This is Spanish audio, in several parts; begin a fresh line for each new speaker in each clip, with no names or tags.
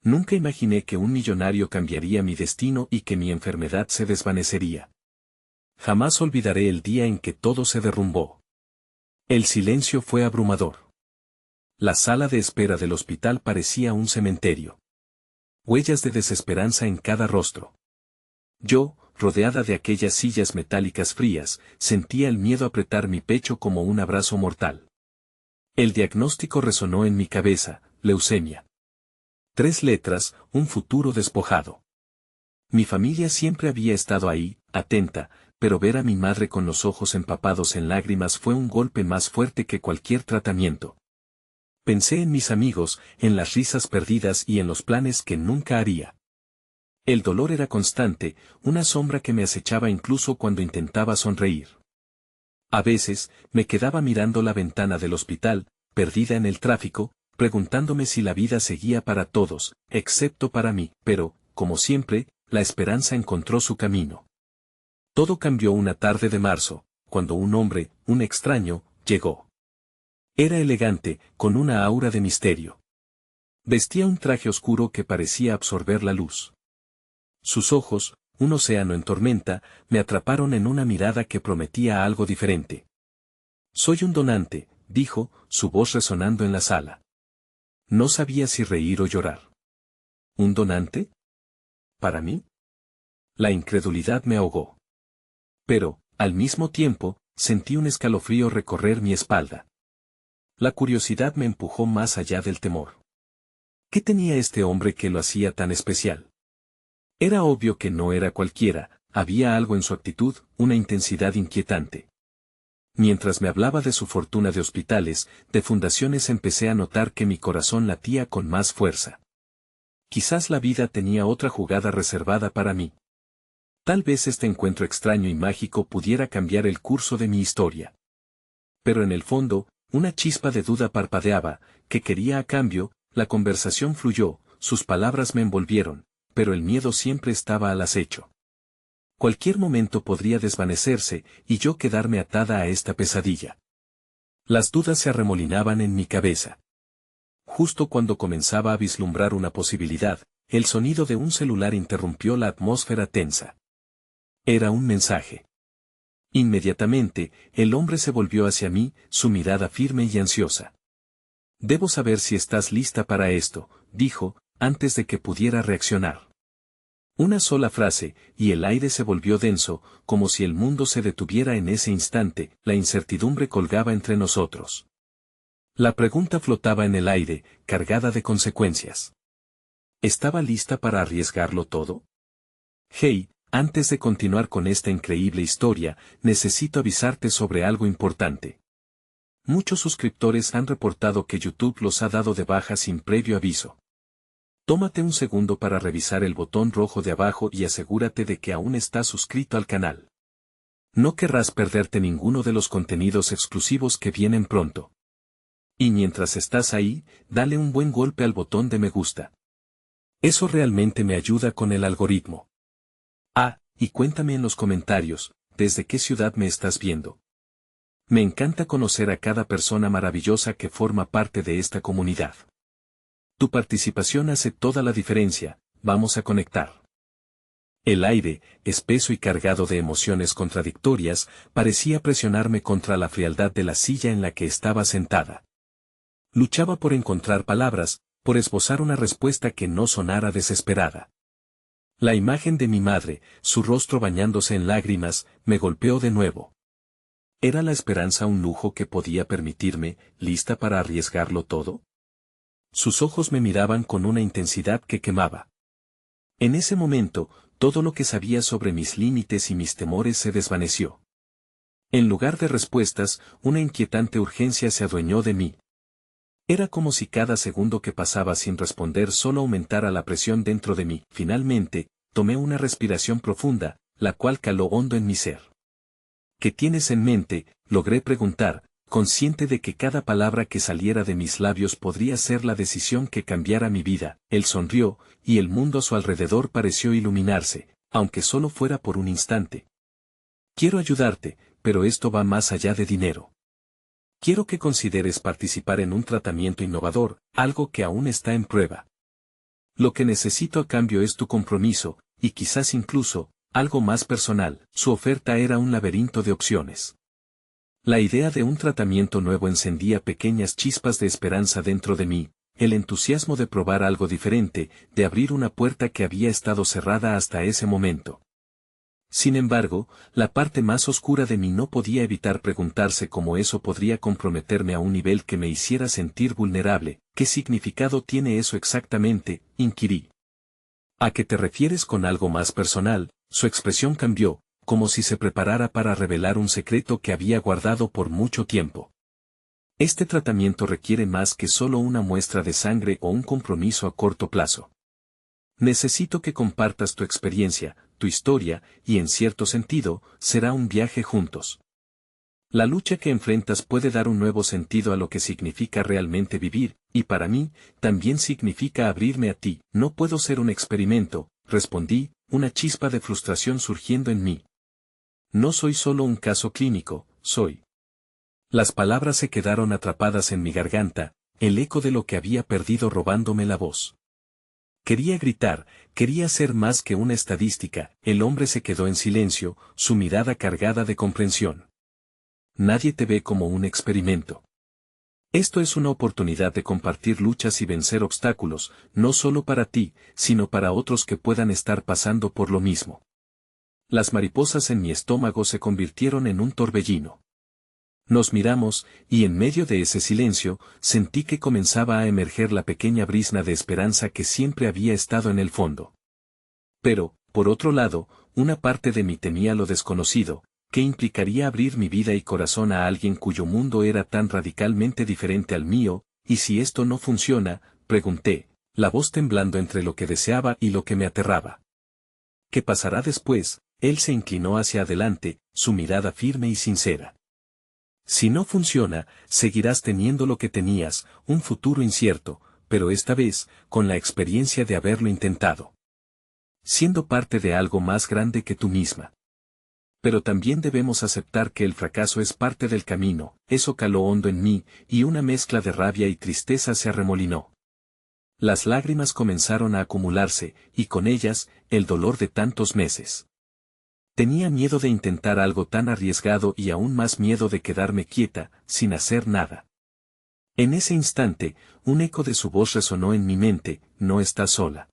Nunca imaginé que un millonario cambiaría mi destino y que mi enfermedad se desvanecería. Jamás olvidaré el día en que todo se derrumbó. El silencio fue abrumador. La sala de espera del hospital parecía un cementerio. Huellas de desesperanza en cada rostro. Yo, rodeada de aquellas sillas metálicas frías, sentía el miedo apretar mi pecho como un abrazo mortal. El diagnóstico resonó en mi cabeza: leucemia. 3 letras, un futuro despojado. Mi familia siempre había estado ahí, atenta, pero ver a mi madre con los ojos empapados en lágrimas fue un golpe más fuerte que cualquier tratamiento. Pensé en mis amigos, en las risas perdidas y en los planes que nunca haría. El dolor era constante, una sombra que me acechaba incluso cuando intentaba sonreír. A veces, me quedaba mirando la ventana del hospital, perdida en el tráfico, preguntándome si la vida seguía para todos, excepto para mí, pero, como siempre, la esperanza encontró su camino. Todo cambió una tarde de marzo, cuando un hombre, un extraño, llegó. Era elegante, con una aura de misterio. Vestía un traje oscuro que parecía absorber la luz. Sus ojos, un océano en tormenta, me atraparon en una mirada que prometía algo diferente. «Soy un donante», dijo, su voz resonando en la sala. No sabía si reír o llorar. ¿Un donante? ¿Para mí? La incredulidad me ahogó. Pero, al mismo tiempo, sentí un escalofrío recorrer mi espalda. La curiosidad me empujó más allá del temor. ¿Qué tenía este hombre que lo hacía tan especial? Era obvio que no era cualquiera, había algo en su actitud, una intensidad inquietante. Mientras me hablaba de su fortuna de hospitales, de fundaciones, empecé a notar que mi corazón latía con más fuerza. Quizás la vida tenía otra jugada reservada para mí. Tal vez este encuentro extraño y mágico pudiera cambiar el curso de mi historia. Pero en el fondo, una chispa de duda parpadeaba: ¿qué quería a cambio? La conversación fluyó, sus palabras me envolvieron, pero el miedo siempre estaba al acecho. Cualquier momento podría desvanecerse, y yo quedarme atada a esta pesadilla. Las dudas se arremolinaban en mi cabeza. Justo cuando comenzaba a vislumbrar una posibilidad, el sonido de un celular interrumpió la atmósfera tensa. Era un mensaje. Inmediatamente, el hombre se volvió hacia mí, su mirada firme y ansiosa. «Debo saber si estás lista para esto», dijo, antes de que pudiera reaccionar. Una sola frase, y el aire se volvió denso, como si el mundo se detuviera en ese instante. La incertidumbre colgaba entre nosotros. La pregunta flotaba en el aire, cargada de consecuencias. ¿Estaba lista para arriesgarlo todo? «Hey, antes de continuar con esta increíble historia, necesito avisarte sobre algo importante. Muchos suscriptores han reportado que YouTube los ha dado de baja sin previo aviso. Tómate un segundo para revisar el botón rojo de abajo y asegúrate de que aún estás suscrito al canal. No querrás perderte ninguno de los contenidos exclusivos que vienen pronto. Y mientras estás ahí, dale un buen golpe al botón de me gusta. Eso realmente me ayuda con el algoritmo. Ah, y cuéntame en los comentarios, ¿desde qué ciudad me estás viendo? Me encanta conocer a cada persona maravillosa que forma parte de esta comunidad. Tu participación hace toda la diferencia. Vamos a conectar. El aire, espeso y cargado de emociones contradictorias, parecía presionarme contra la frialdad de la silla en la que estaba sentada. Luchaba por encontrar palabras, por esbozar una respuesta que no sonara desesperada. La imagen de mi madre, su rostro bañándose en lágrimas, me golpeó de nuevo. ¿Era la esperanza un lujo que podía permitirme, lista para arriesgarlo todo? Sus ojos me miraban con una intensidad que quemaba. En ese momento, todo lo que sabía sobre mis límites y mis temores se desvaneció. En lugar de respuestas, una inquietante urgencia se adueñó de mí. Era como si cada segundo que pasaba sin responder solo aumentara la presión dentro de mí. Finalmente, tomé una respiración profunda, la cual caló hondo en mi ser. ¿Qué tienes en mente?, logré preguntar, consciente de que cada palabra que saliera de mis labios podría ser la decisión que cambiara mi vida. Él sonrió, y el mundo a su alrededor pareció iluminarse, aunque solo fuera por un instante. Quiero ayudarte, pero esto va más allá de dinero. Quiero que consideres participar en un tratamiento innovador, algo que aún está en prueba. Lo que necesito a cambio es tu compromiso, y quizás incluso, algo más personal. Su oferta era un laberinto de opciones. La idea de un tratamiento nuevo encendía pequeñas chispas de esperanza dentro de mí, el entusiasmo de probar algo diferente, de abrir una puerta que había estado cerrada hasta ese momento. Sin embargo, la parte más oscura de mí no podía evitar preguntarse cómo eso podría comprometerme a un nivel que me hiciera sentir vulnerable. ¿Qué significado tiene eso exactamente?, inquirí. ¿A qué te refieres con algo más personal? Su expresión cambió, como si se preparara para revelar un secreto que había guardado por mucho tiempo. Este tratamiento requiere más que solo una muestra de sangre o un compromiso a corto plazo. Necesito que compartas tu experiencia, tu historia, y en cierto sentido, será un viaje juntos. La lucha que enfrentas puede dar un nuevo sentido a lo que significa realmente vivir, y para mí, también significa abrirme a ti. No puedo ser un experimento, respondí, una chispa de frustración surgiendo en mí. No soy solo un caso clínico, soy. Las palabras se quedaron atrapadas en mi garganta, el eco de lo que había perdido robándome la voz. Quería gritar, quería ser más que una estadística. El hombre se quedó en silencio, su mirada cargada de comprensión. Nadie te ve como un experimento. Esto es una oportunidad de compartir luchas y vencer obstáculos, no solo para ti, sino para otros que puedan estar pasando por lo mismo. Las mariposas en mi estómago se convirtieron en un torbellino. Nos miramos, y en medio de ese silencio, sentí que comenzaba a emerger la pequeña brizna de esperanza que siempre había estado en el fondo. Pero, por otro lado, una parte de mí temía lo desconocido, que implicaría abrir mi vida y corazón a alguien cuyo mundo era tan radicalmente diferente al mío. ¿Y si esto no funciona?, pregunté, la voz temblando entre lo que deseaba y lo que me aterraba. ¿Qué pasará después? Él se inclinó hacia adelante, su mirada firme y sincera. Si no funciona, seguirás teniendo lo que tenías, un futuro incierto, pero esta vez, con la experiencia de haberlo intentado. Siendo parte de algo más grande que tú misma. Pero también debemos aceptar que el fracaso es parte del camino. Eso caló hondo en mí, y una mezcla de rabia y tristeza se arremolinó. Las lágrimas comenzaron a acumularse, y con ellas, el dolor de tantos meses. Tenía miedo de intentar algo tan arriesgado y aún más miedo de quedarme quieta, sin hacer nada. En ese instante, un eco de su voz resonó en mi mente: no estás sola.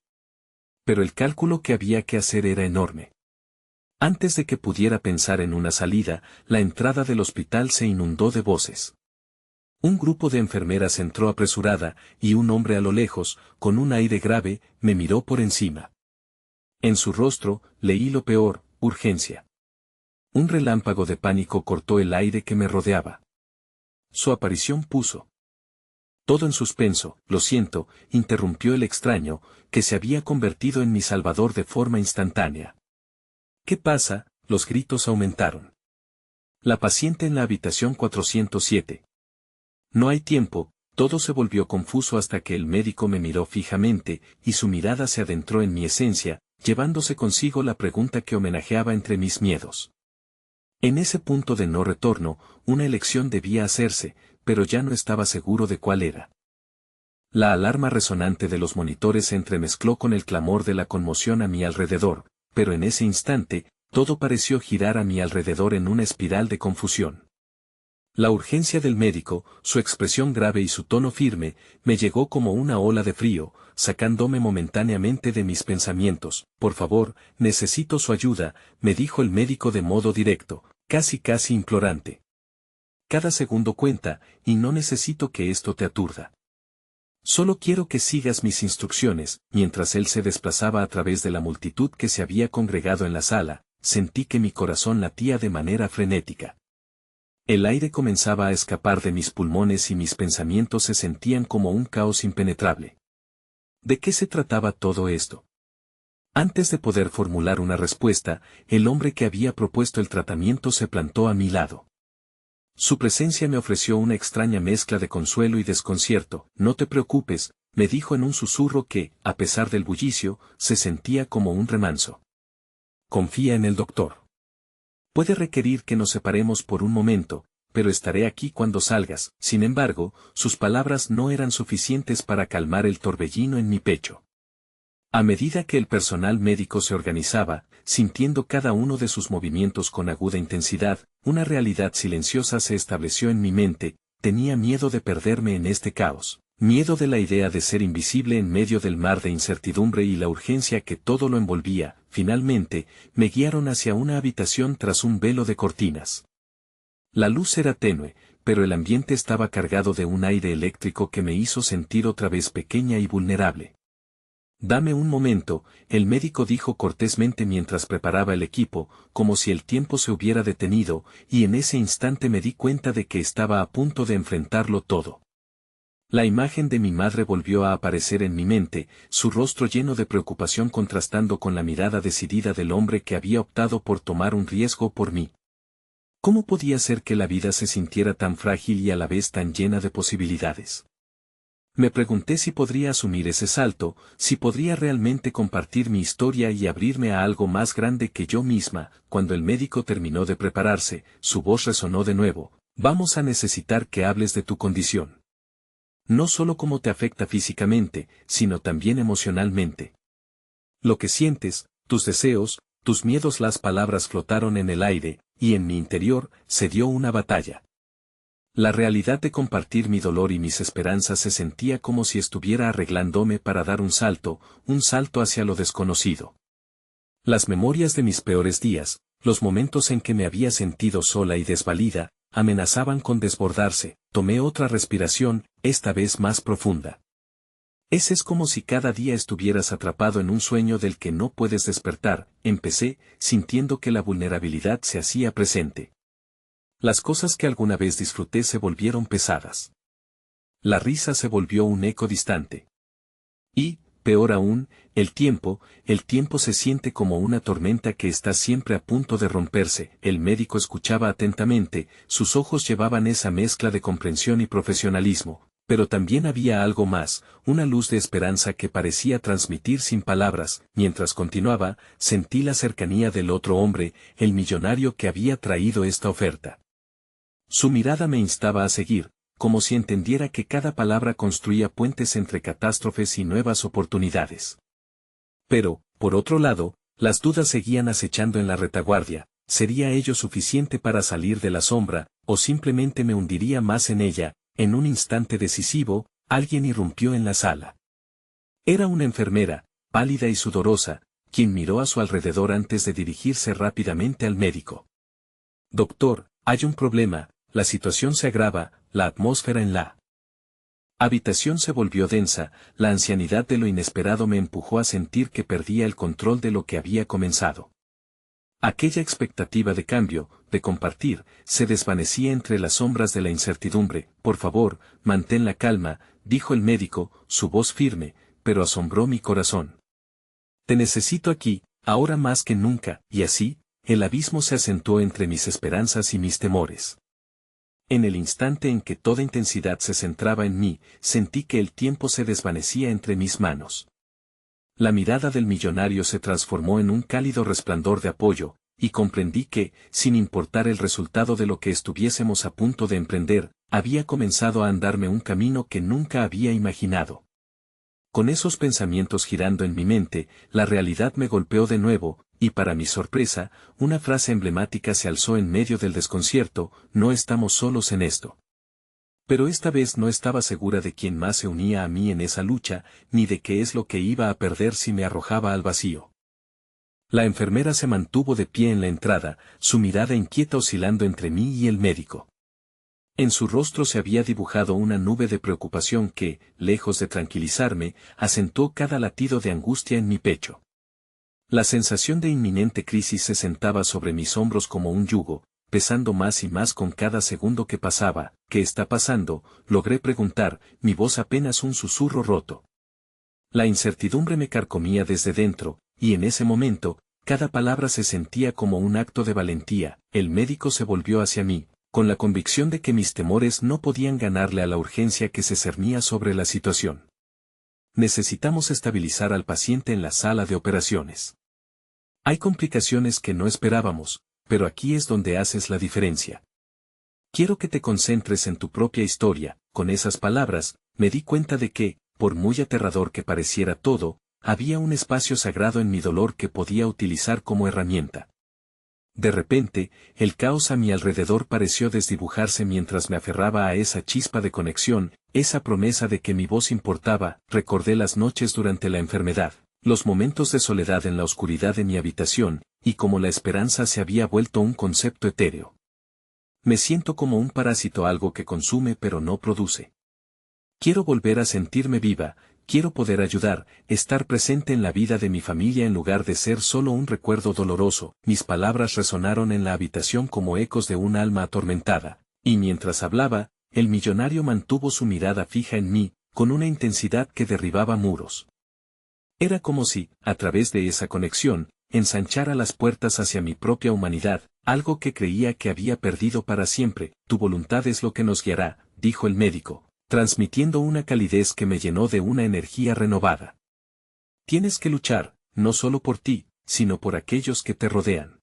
Pero el cálculo que había que hacer era enorme. Antes de que pudiera pensar en una salida, la entrada del hospital se inundó de voces. Un grupo de enfermeras entró apresurada, y un hombre a lo lejos, con un aire grave, me miró por encima. En su rostro, leí lo peor: urgencia. Un relámpago de pánico cortó el aire que me rodeaba. Su aparición puso todo en suspenso. Lo siento, interrumpió el extraño, que se había convertido en mi salvador de forma instantánea. ¿Qué pasa? Los gritos aumentaron. La paciente en la habitación 407. No hay tiempo. Todo se volvió confuso hasta que el médico me miró fijamente, y su mirada se adentró en mi esencia, llevándose consigo la pregunta que homenajeaba entre mis miedos. En ese punto de no retorno, una elección debía hacerse, pero ya no estaba seguro de cuál era. La alarma resonante de los monitores se entremezcló con el clamor de la conmoción a mi alrededor, pero en ese instante, todo pareció girar a mi alrededor en una espiral de confusión. La urgencia del médico, su expresión grave y su tono firme, me llegó como una ola de frío, sacándome momentáneamente de mis pensamientos. Por favor, necesito su ayuda, me dijo el médico de modo directo, casi implorante. Cada segundo cuenta, y no necesito que esto te aturda. Solo quiero que sigas mis instrucciones. Mientras él se desplazaba a través de la multitud que se había congregado en la sala, sentí que mi corazón latía de manera frenética. El aire comenzaba a escapar de mis pulmones y mis pensamientos se sentían como un caos impenetrable. ¿De qué se trataba todo esto? Antes de poder formular una respuesta, el hombre que había propuesto el tratamiento se plantó a mi lado. Su presencia me ofreció una extraña mezcla de consuelo y desconcierto. No te preocupes, me dijo en un susurro que, a pesar del bullicio, se sentía como un remanso. Confía en el doctor. Puede requerir que nos separemos por un momento, pero estaré aquí cuando salgas. Sin embargo, sus palabras no eran suficientes para calmar el torbellino en mi pecho. A medida que el personal médico se organizaba, sintiendo cada uno de sus movimientos con aguda intensidad, una realidad silenciosa se estableció en mi mente. Tenía miedo de perderme en este caos, miedo de la idea de ser invisible en medio del mar de incertidumbre y la urgencia que todo lo envolvía. Finalmente, me guiaron hacia una habitación tras un velo de cortinas. La luz era tenue, pero el ambiente estaba cargado de un aire eléctrico que me hizo sentir otra vez pequeña y vulnerable. «Dame un momento», el médico dijo cortésmente mientras preparaba el equipo, como si el tiempo se hubiera detenido, y en ese instante me di cuenta de que estaba a punto de enfrentarlo todo. La imagen de mi madre volvió a aparecer en mi mente, su rostro lleno de preocupación contrastando con la mirada decidida del hombre que había optado por tomar un riesgo por mí. ¿Cómo podía ser que la vida se sintiera tan frágil y a la vez tan llena de posibilidades? Me pregunté si podría asumir ese salto, si podría realmente compartir mi historia y abrirme a algo más grande que yo misma. Cuando el médico terminó de prepararse, su voz resonó de nuevo: «Vamos a necesitar que hables de tu condición. No solo cómo te afecta físicamente, sino también emocionalmente. Lo que sientes, tus deseos, tus miedos». Las palabras flotaron en el aire, y en mi interior se dio una batalla. La realidad de compartir mi dolor y mis esperanzas se sentía como si estuviera arreglándome para dar un salto hacia lo desconocido. Las memorias de mis peores días, los momentos en que me había sentido sola y desvalida, amenazaban con desbordarse. Tomé otra respiración, esta vez más profunda. Es como si cada día estuvieras atrapado en un sueño del que no puedes despertar, empecé, sintiendo que la vulnerabilidad se hacía presente. Las cosas que alguna vez disfruté se volvieron pesadas. La risa se volvió un eco distante. Y, peor aún, el tiempo se siente como una tormenta que está siempre a punto de romperse. El médico escuchaba atentamente, sus ojos llevaban esa mezcla de comprensión y profesionalismo, pero también había algo más, una luz de esperanza que parecía transmitir sin palabras. Mientras continuaba, sentí la cercanía del otro hombre, el millonario que había traído esta oferta. Su mirada me instaba a seguir, como si entendiera que cada palabra construía puentes entre catástrofes y nuevas oportunidades. Pero, por otro lado, las dudas seguían acechando en la retaguardia. ¿Sería ello suficiente para salir de la sombra, o simplemente me hundiría más en ella? En un instante decisivo, alguien irrumpió en la sala. Era una enfermera, pálida y sudorosa, quien miró a su alrededor antes de dirigirse rápidamente al médico. «Doctor, hay un problema, la situación se agrava». La atmósfera en la habitación se volvió densa, la ancianidad de lo inesperado me empujó a sentir que perdía el control de lo que había comenzado. Aquella expectativa de cambio, de compartir, se desvanecía entre las sombras de la incertidumbre. «Por favor, mantén la calma», dijo el médico, su voz firme, pero asombró mi corazón. «Te necesito aquí, ahora más que nunca». Y así, el abismo se acentuó entre mis esperanzas y mis temores. En el instante en que toda intensidad se centraba en mí, sentí que el tiempo se desvanecía entre mis manos. La mirada del millonario se transformó en un cálido resplandor de apoyo, y comprendí que, sin importar el resultado de lo que estuviésemos a punto de emprender, había comenzado a andarme un camino que nunca había imaginado. Con esos pensamientos girando en mi mente, la realidad me golpeó de nuevo, y para mi sorpresa, una frase emblemática se alzó en medio del desconcierto: «No estamos solos en esto». Pero esta vez no estaba segura de quién más se unía a mí en esa lucha, ni de qué es lo que iba a perder si me arrojaba al vacío. La enfermera se mantuvo de pie en la entrada, su mirada inquieta oscilando entre mí y el médico. En su rostro se había dibujado una nube de preocupación que, lejos de tranquilizarme, acentuó cada latido de angustia en mi pecho. La sensación de inminente crisis se sentaba sobre mis hombros como un yugo, pesando más y más con cada segundo que pasaba. «¿Qué está pasando?», logré preguntar, mi voz apenas un susurro roto. La incertidumbre me carcomía desde dentro, y en ese momento, cada palabra se sentía como un acto de valentía. El médico se volvió hacia mí, con la convicción de que mis temores no podían ganarle a la urgencia que se cernía sobre la situación. «Necesitamos estabilizar al paciente en la sala de operaciones. Hay complicaciones que no esperábamos, pero aquí es donde haces la diferencia. Quiero que te concentres en tu propia historia». Con esas palabras, me di cuenta de que, por muy aterrador que pareciera todo, había un espacio sagrado en mi dolor que podía utilizar como herramienta. De repente, el caos a mi alrededor pareció desdibujarse mientras me aferraba a esa chispa de conexión, esa promesa de que mi voz importaba. Recordé las noches durante la enfermedad, los momentos de soledad en la oscuridad de mi habitación, y cómo la esperanza se había vuelto un concepto etéreo. Me siento como un parásito, algo que consume pero no produce. Quiero volver a sentirme viva, quiero poder ayudar, estar presente en la vida de mi familia en lugar de ser solo un recuerdo doloroso. Mis palabras resonaron en la habitación como ecos de un alma atormentada, y mientras hablaba, el millonario mantuvo su mirada fija en mí, con una intensidad que derribaba muros. Era como si, a través de esa conexión, ensanchara las puertas hacia mi propia humanidad, algo que creía que había perdido para siempre. Tu voluntad es lo que nos guiará, dijo el médico, transmitiendo una calidez que me llenó de una energía renovada. Tienes que luchar, no solo por ti, sino por aquellos que te rodean.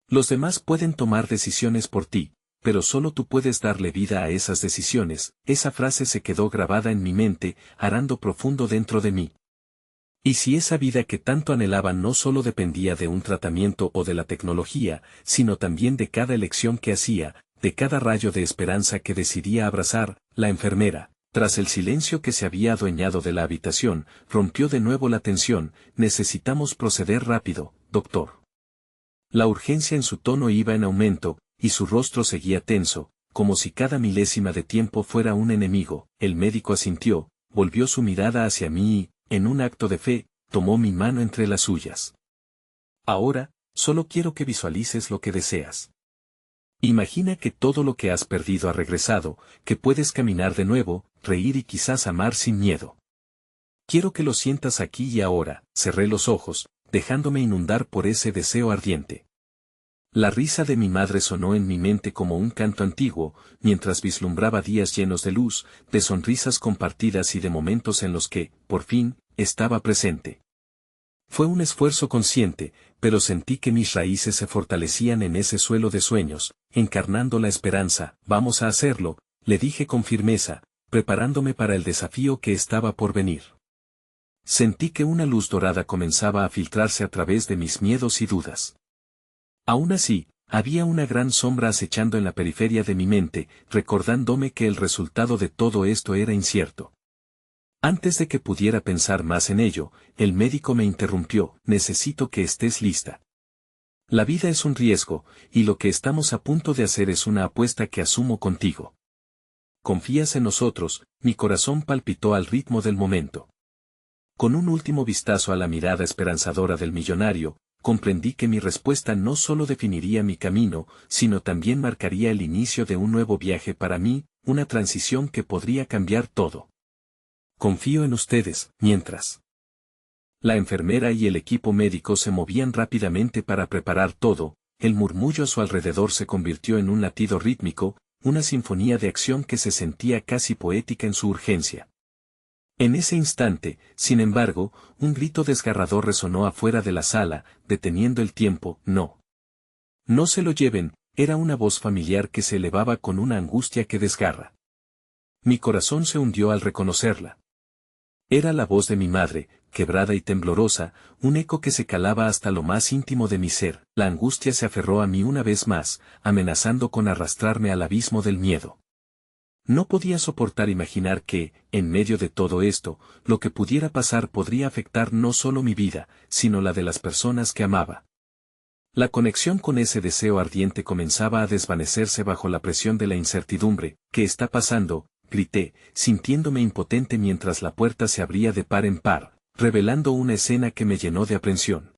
Los demás pueden tomar decisiones por ti, pero solo tú puedes darle vida a esas decisiones. Esa frase se quedó grabada en mi mente, arando profundo dentro de mí. Y si esa vida que tanto anhelaba no solo dependía de un tratamiento o de la tecnología, sino también de cada elección que hacía, de cada rayo de esperanza que decidía abrazar. La enfermera, tras el silencio que se había adueñado de la habitación, rompió de nuevo la tensión. Necesitamos proceder rápido, doctor. La urgencia en su tono iba en aumento, y su rostro seguía tenso, como si cada milésima de tiempo fuera un enemigo. El médico asintió, volvió su mirada hacia mí y, en un acto de fe, tomó mi mano entre las suyas. Ahora, solo quiero que visualices lo que deseas. Imagina que todo lo que has perdido ha regresado, que puedes caminar de nuevo, reír y quizás amar sin miedo. Quiero que lo sientas aquí y ahora. Cerré los ojos, dejándome inundar por ese deseo ardiente. La risa de mi madre sonó en mi mente como un canto antiguo, mientras vislumbraba días llenos de luz, de sonrisas compartidas y de momentos en los que, por fin, estaba presente. Fue un esfuerzo consciente, pero sentí que mis raíces se fortalecían en ese suelo de sueños, encarnando la esperanza. Vamos a hacerlo, le dije con firmeza, preparándome para el desafío que estaba por venir. Sentí que una luz dorada comenzaba a filtrarse a través de mis miedos y dudas. Aún así, había una gran sombra acechando en la periferia de mi mente, recordándome que el resultado de todo esto era incierto. Antes de que pudiera pensar más en ello, el médico me interrumpió. Necesito que estés lista. La vida es un riesgo, y lo que estamos a punto de hacer es una apuesta que asumo contigo. ¿Confías en nosotros? Mi corazón palpitó al ritmo del momento. Con un último vistazo a la mirada esperanzadora del millonario, comprendí que mi respuesta no solo definiría mi camino, sino también marcaría el inicio de un nuevo viaje para mí, una transición que podría cambiar todo. Confío en ustedes. Mientras la enfermera y el equipo médico se movían rápidamente para preparar todo, el murmullo a su alrededor se convirtió en un latido rítmico, una sinfonía de acción que se sentía casi poética en su urgencia. En ese instante, sin embargo, un grito desgarrador resonó afuera de la sala, deteniendo el tiempo. No. No se lo lleven. Era una voz familiar que se elevaba con una angustia que desgarra. Mi corazón se hundió al reconocerla. Era la voz de mi madre, quebrada y temblorosa, un eco que se calaba hasta lo más íntimo de mi ser. La angustia se aferró a mí una vez más, amenazando con arrastrarme al abismo del miedo. No podía soportar imaginar que, en medio de todo esto, lo que pudiera pasar podría afectar no solo mi vida, sino la de las personas que amaba. La conexión con ese deseo ardiente comenzaba a desvanecerse bajo la presión de la incertidumbre. ¿Qué está pasando?, grité, sintiéndome impotente mientras la puerta se abría de par en par, revelando una escena que me llenó de aprensión.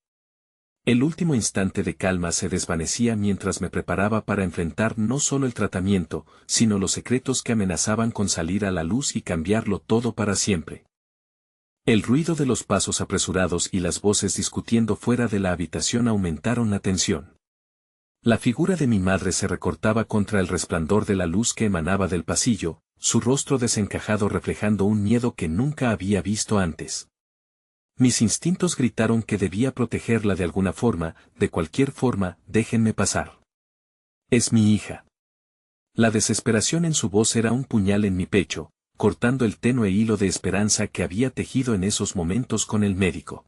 El último instante de calma se desvanecía mientras me preparaba para enfrentar no solo el tratamiento, sino los secretos que amenazaban con salir a la luz y cambiarlo todo para siempre. El ruido de los pasos apresurados y las voces discutiendo fuera de la habitación aumentaron la tensión. La figura de mi madre se recortaba contra el resplandor de la luz que emanaba del pasillo, su rostro desencajado reflejando un miedo que nunca había visto antes. Mis instintos gritaron que debía protegerla de alguna forma, de cualquier forma. Déjenme pasar. Es mi hija. La desesperación en su voz era un puñal en mi pecho, cortando el tenue hilo de esperanza que había tejido en esos momentos con el médico.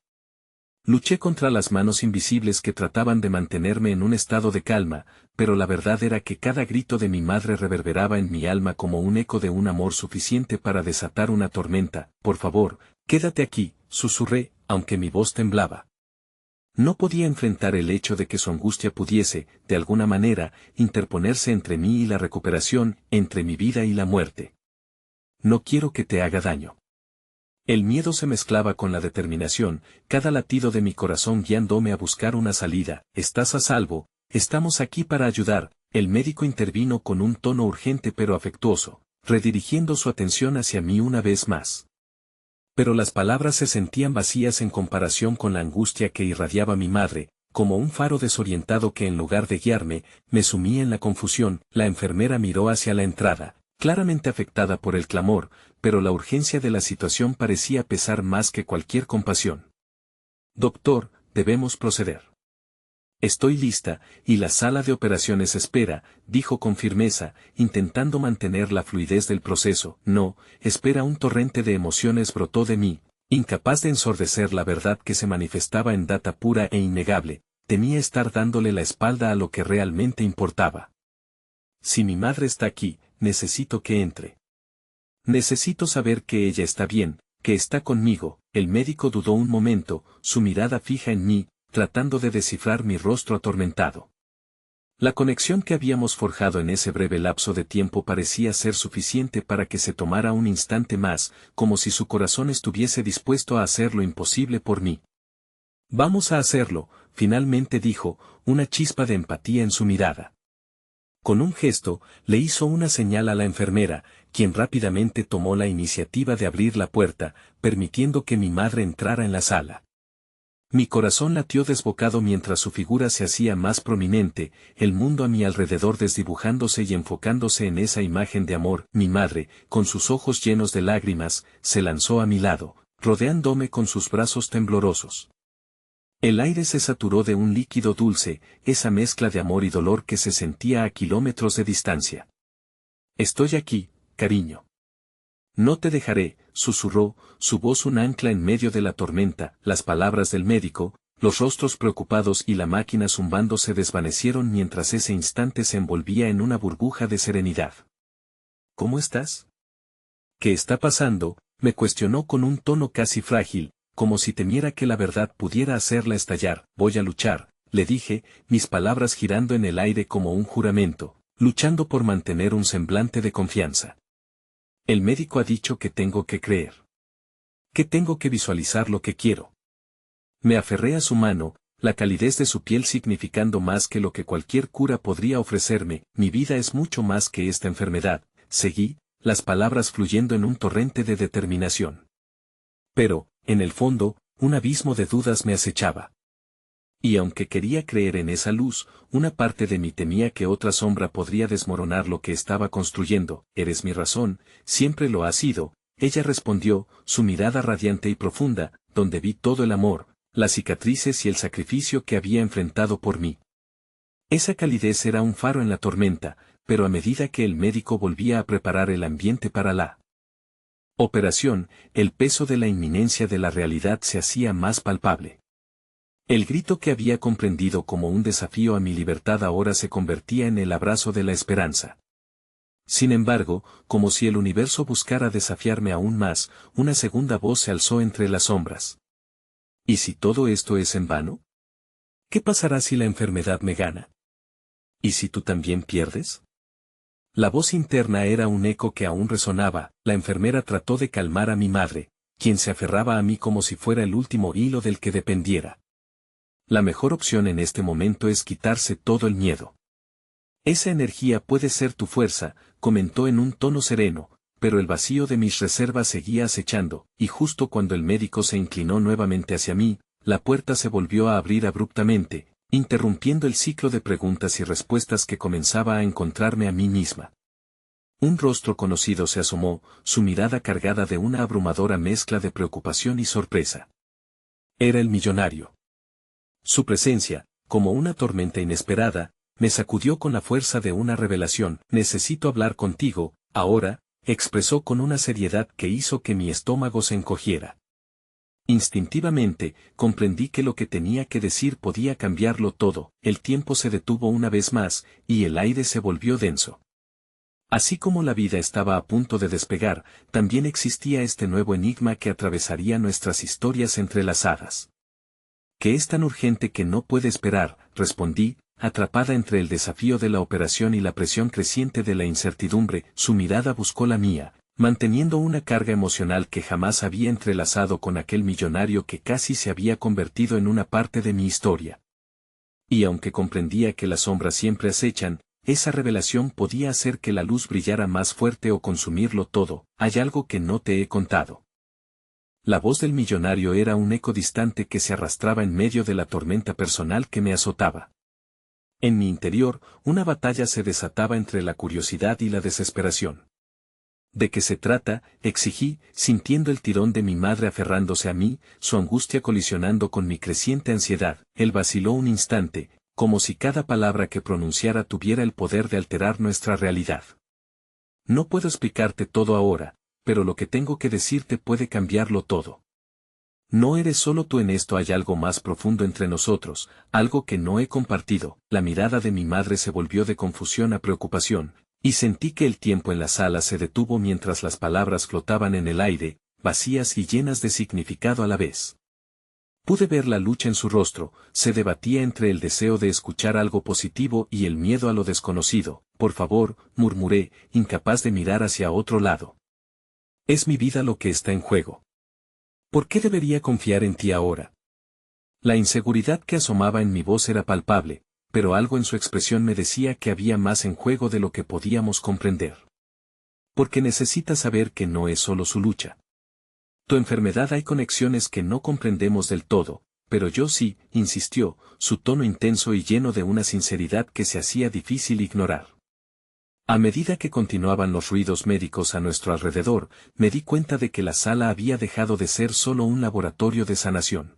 Luché contra las manos invisibles que trataban de mantenerme en un estado de calma, pero la verdad era que cada grito de mi madre reverberaba en mi alma como un eco de un amor suficiente para desatar una tormenta. Por favor, quédate aquí, susurré, aunque mi voz temblaba. No podía enfrentar el hecho de que su angustia pudiese, de alguna manera, interponerse entre mí y la recuperación, entre mi vida y la muerte. No quiero que te haga daño. El miedo se mezclaba con la determinación, cada latido de mi corazón guiándome a buscar una salida. Estás a salvo, estamos aquí para ayudar. El médico intervino con un tono urgente pero afectuoso, redirigiendo su atención hacia mí una vez más. Pero las palabras se sentían vacías en comparación con la angustia que irradiaba mi madre, como un faro desorientado que en lugar de guiarme, me sumía en la confusión. La enfermera miró hacia la entrada, claramente afectada por el clamor, pero la urgencia de la situación parecía pesar más que cualquier compasión. Doctor, debemos proceder. Estoy lista, y la sala de operaciones espera, dijo con firmeza, intentando mantener la fluidez del proceso. No, espera. Un torrente de emociones brotó de mí, incapaz de ensordecer la verdad que se manifestaba en data pura e innegable. Temía estar dándole la espalda a lo que realmente importaba. Si mi madre está aquí, necesito que entre. Necesito saber que ella está bien, que está conmigo. El médico dudó un momento, su mirada fija en mí, tratando de descifrar mi rostro atormentado. La conexión que habíamos forjado en ese breve lapso de tiempo parecía ser suficiente para que se tomara un instante más, como si su corazón estuviese dispuesto a hacer lo imposible por mí. Vamos a hacerlo, finalmente dijo, una chispa de empatía en su mirada. Con un gesto, le hizo una señal a la enfermera, quien rápidamente tomó la iniciativa de abrir la puerta, permitiendo que mi madre entrara en la sala. Mi corazón latió desbocado mientras su figura se hacía más prominente, el mundo a mi alrededor desdibujándose y enfocándose en esa imagen de amor. Mi madre, con sus ojos llenos de lágrimas, se lanzó a mi lado, rodeándome con sus brazos temblorosos. El aire se saturó de un líquido dulce, esa mezcla de amor y dolor que se sentía a kilómetros de distancia. Estoy aquí, cariño. No te dejaré, susurró, su voz un ancla en medio de la tormenta. Las palabras del médico, los rostros preocupados y la máquina zumbando se desvanecieron mientras ese instante se envolvía en una burbuja de serenidad. ¿Cómo estás? ¿Qué está pasando?, me cuestionó con un tono casi frágil, como si temiera que la verdad pudiera hacerla estallar. Voy a luchar, le dije, mis palabras girando en el aire como un juramento, luchando por mantener un semblante de confianza. El médico ha dicho que tengo que creer. Que tengo que visualizar lo que quiero. Me aferré a su mano, la calidez de su piel significando más que lo que cualquier cura podría ofrecerme. Mi vida es mucho más que esta enfermedad, seguí, las palabras fluyendo en un torrente de determinación. Pero, en el fondo, un abismo de dudas me acechaba. Y aunque quería creer en esa luz, una parte de mí temía que otra sombra podría desmoronar lo que estaba construyendo. Eres mi razón, siempre lo has sido, ella respondió, su mirada radiante y profunda, donde vi todo el amor, las cicatrices y el sacrificio que había enfrentado por mí. Esa calidez era un faro en la tormenta, pero a medida que el médico volvía a preparar el ambiente para la operación, el peso de la inminencia de la realidad se hacía más palpable. El grito que había comprendido como un desafío a mi libertad ahora se convertía en el abrazo de la esperanza. Sin embargo, como si el universo buscara desafiarme aún más, una segunda voz se alzó entre las sombras. ¿Y si todo esto es en vano? ¿Qué pasará si la enfermedad me gana? ¿Y si tú también pierdes? La voz interna era un eco que aún resonaba. La enfermera trató de calmar a mi madre, quien se aferraba a mí como si fuera el último hilo del que dependiera. La mejor opción en este momento es quitarse todo el miedo. Esa energía puede ser tu fuerza, comentó en un tono sereno, pero el vacío de mis reservas seguía acechando, y justo cuando el médico se inclinó nuevamente hacia mí, la puerta se volvió a abrir abruptamente, interrumpiendo el ciclo de preguntas y respuestas que comenzaba a encontrarme a mí misma. Un rostro conocido se asomó, su mirada cargada de una abrumadora mezcla de preocupación y sorpresa. Era el millonario. Su presencia, como una tormenta inesperada, me sacudió con la fuerza de una revelación. Necesito hablar contigo, ahora, expresó con una seriedad que hizo que mi estómago se encogiera. Instintivamente, comprendí que lo que tenía que decir podía cambiarlo todo. El tiempo se detuvo una vez más, y el aire se volvió denso. Así como la vida estaba a punto de despegar, también existía este nuevo enigma que atravesaría nuestras historias entrelazadas. Que es tan urgente que no puede esperar, respondí, atrapada entre el desafío de la operación y la presión creciente de la incertidumbre. Su mirada buscó la mía, manteniendo una carga emocional que jamás había entrelazado con aquel millonario que casi se había convertido en una parte de mi historia. Y aunque comprendía que las sombras siempre acechan, esa revelación podía hacer que la luz brillara más fuerte o consumirlo todo. Hay algo que no te he contado. La voz del millonario era un eco distante que se arrastraba en medio de la tormenta personal que me azotaba. En mi interior, una batalla se desataba entre la curiosidad y la desesperación. ¿De qué se trata?, exigí, sintiendo el tirón de mi madre aferrándose a mí, su angustia colisionando con mi creciente ansiedad. Él vaciló un instante, como si cada palabra que pronunciara tuviera el poder de alterar nuestra realidad. No puedo explicarte todo ahora, pero lo que tengo que decirte puede cambiarlo todo. No eres solo tú en esto, hay algo más profundo entre nosotros, algo que no he compartido. La mirada de mi madre se volvió de confusión a preocupación, y sentí que el tiempo en la sala se detuvo mientras las palabras flotaban en el aire, vacías y llenas de significado a la vez. Pude ver la lucha en su rostro, se debatía entre el deseo de escuchar algo positivo y el miedo a lo desconocido. Por favor, murmuré, incapaz de mirar hacia otro lado. Es mi vida lo que está en juego. ¿Por qué debería confiar en ti ahora? La inseguridad que asomaba en mi voz era palpable, pero algo en su expresión me decía que había más en juego de lo que podíamos comprender. Porque necesitas saber que no es solo su lucha. Tu enfermedad, hay conexiones que no comprendemos del todo, pero yo sí, insistió, su tono intenso y lleno de una sinceridad que se hacía difícil ignorar. A medida que continuaban los ruidos médicos a nuestro alrededor, me di cuenta de que la sala había dejado de ser solo un laboratorio de sanación.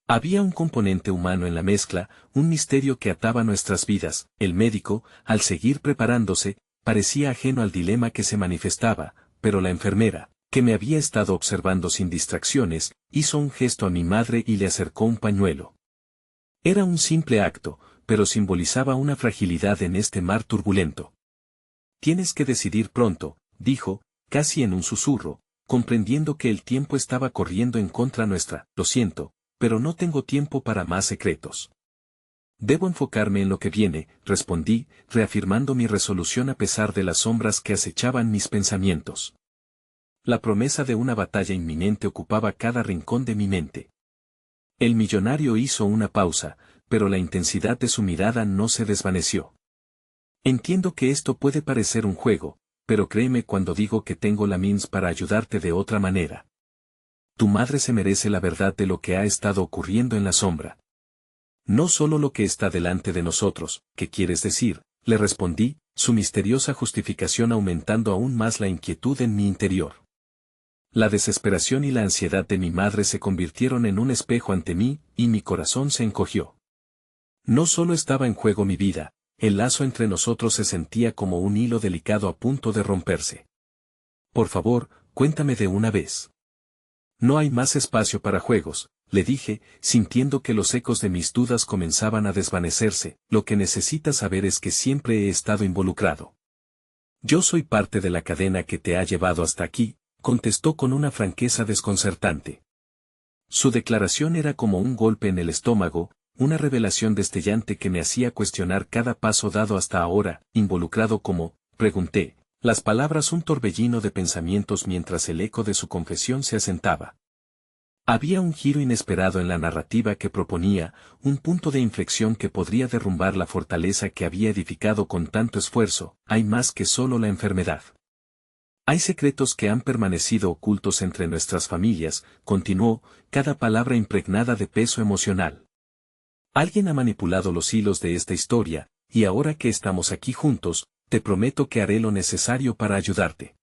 Había un componente humano en la mezcla, un misterio que ataba nuestras vidas. El médico, al seguir preparándose, parecía ajeno al dilema que se manifestaba, pero la enfermera, que me había estado observando sin distracciones, hizo un gesto a mi madre y le acercó un pañuelo. Era un simple acto, pero simbolizaba una fragilidad en este mar turbulento. Tienes que decidir pronto, dijo, casi en un susurro, comprendiendo que el tiempo estaba corriendo en contra nuestra. Lo siento, pero no tengo tiempo para más secretos. Debo enfocarme en lo que viene, respondí, reafirmando mi resolución a pesar de las sombras que acechaban mis pensamientos. La promesa de una batalla inminente ocupaba cada rincón de mi mente. El millonario hizo una pausa, pero la intensidad de su mirada no se desvaneció. Entiendo que esto puede parecer un juego, pero créeme cuando digo que tengo la means para ayudarte de otra manera. Tu madre se merece la verdad de lo que ha estado ocurriendo en la sombra. No solo lo que está delante de nosotros. ¿Qué quieres decir?, le respondí, su misteriosa justificación aumentando aún más la inquietud en mi interior. La desesperación y la ansiedad de mi madre se convirtieron en un espejo ante mí, y mi corazón se encogió. No solo estaba en juego mi vida, el lazo entre nosotros se sentía como un hilo delicado a punto de romperse. Por favor, cuéntame de una vez. No hay más espacio para juegos, le dije, sintiendo que los ecos de mis dudas comenzaban a desvanecerse. Lo que necesitas saber es que siempre he estado involucrado. Yo soy parte de la cadena que te ha llevado hasta aquí, contestó con una franqueza desconcertante. Su declaración era como un golpe en el estómago, una revelación destellante que me hacía cuestionar cada paso dado hasta ahora. ¿Involucrado cómo?, pregunté, las palabras un torbellino de pensamientos mientras el eco de su confesión se asentaba. Había un giro inesperado en la narrativa que proponía, un punto de inflexión que podría derrumbar la fortaleza que había edificado con tanto esfuerzo. Hay más que solo la enfermedad. Hay secretos que han permanecido ocultos entre nuestras familias, continuó, cada palabra impregnada de peso emocional. Alguien ha manipulado los hilos de esta historia, y ahora que estamos aquí juntos, te prometo que haré lo necesario para ayudarte.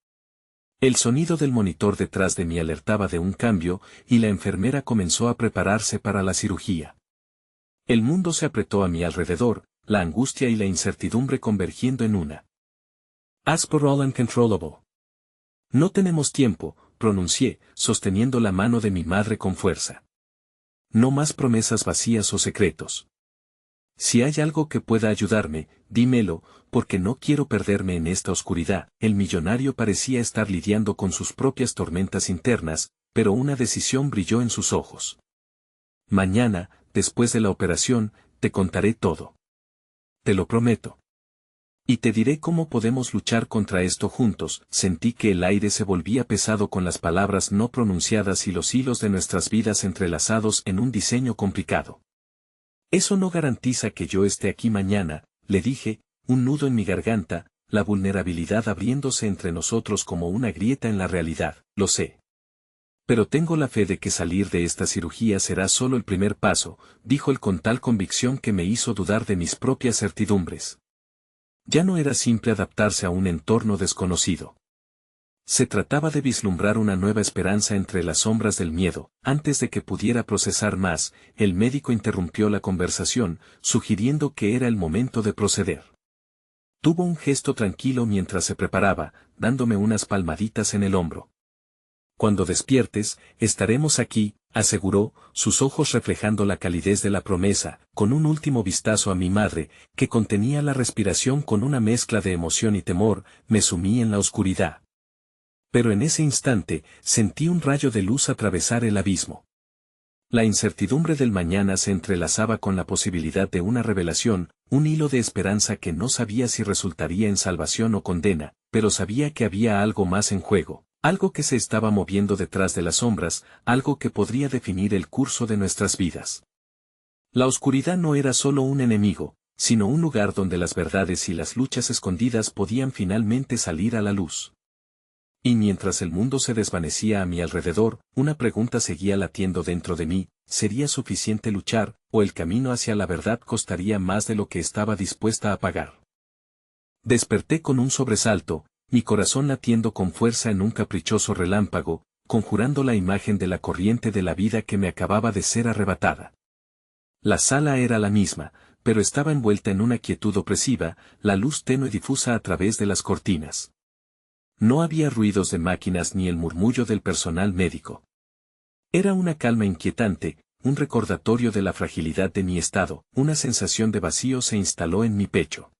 El sonido del monitor detrás de mí alertaba de un cambio, y la enfermera comenzó a prepararse para la cirugía. El mundo se apretó a mi alrededor, la angustia y la incertidumbre convergiendo en una. As per all uncontrollable. No tenemos tiempo, pronuncié, sosteniendo la mano de mi madre con fuerza. No más promesas vacías o secretos. Si hay algo que pueda ayudarme, dímelo, porque no quiero perderme en esta oscuridad. El millonario parecía estar lidiando con sus propias tormentas internas, pero una decisión brilló en sus ojos. Mañana, después de la operación, te contaré todo. Te lo prometo. Y te diré cómo podemos luchar contra esto juntos. Sentí que el aire se volvía pesado con las palabras no pronunciadas y los hilos de nuestras vidas entrelazados en un diseño complicado. Eso no garantiza que yo esté aquí mañana, le dije, un nudo en mi garganta, la vulnerabilidad abriéndose entre nosotros como una grieta en la realidad, lo sé. Pero tengo la fe de que salir de esta cirugía será solo el primer paso, dijo él con tal convicción que me hizo dudar de mis propias certidumbres. Ya no era simple adaptarse a un entorno desconocido. Se trataba de vislumbrar una nueva esperanza entre las sombras del miedo. Antes de que pudiera procesar más, el médico interrumpió la conversación, sugiriendo que era el momento de proceder. Tuvo un gesto tranquilo mientras se preparaba, dándome unas palmaditas en el hombro. Cuando despiertes, estaremos aquí, aseguró, sus ojos reflejando la calidez de la promesa, con un último vistazo a mi madre, que contenía la respiración con una mezcla de emoción y temor. Me sumí en la oscuridad. Pero en ese instante, sentí un rayo de luz atravesar el abismo. La incertidumbre del mañana se entrelazaba con la posibilidad de una revelación, un hilo de esperanza que no sabía si resultaría en salvación o condena, pero sabía que había algo más en juego. Algo que se estaba moviendo detrás de las sombras, algo que podría definir el curso de nuestras vidas. La oscuridad no era solo un enemigo, sino un lugar donde las verdades y las luchas escondidas podían finalmente salir a la luz. Y mientras el mundo se desvanecía a mi alrededor, una pregunta seguía latiendo dentro de mí: ¿sería suficiente luchar, o el camino hacia la verdad costaría más de lo que estaba dispuesta a pagar? Desperté con un sobresalto, mi corazón latiendo con fuerza en un caprichoso relámpago, conjurando la imagen de la corriente de la vida que me acababa de ser arrebatada. La sala era la misma, pero estaba envuelta en una quietud opresiva, la luz tenue difusa a través de las cortinas. No había ruidos de máquinas ni el murmullo del personal médico. Era una calma inquietante, un recordatorio de la fragilidad de mi estado. Una sensación de vacío se instaló en mi pecho.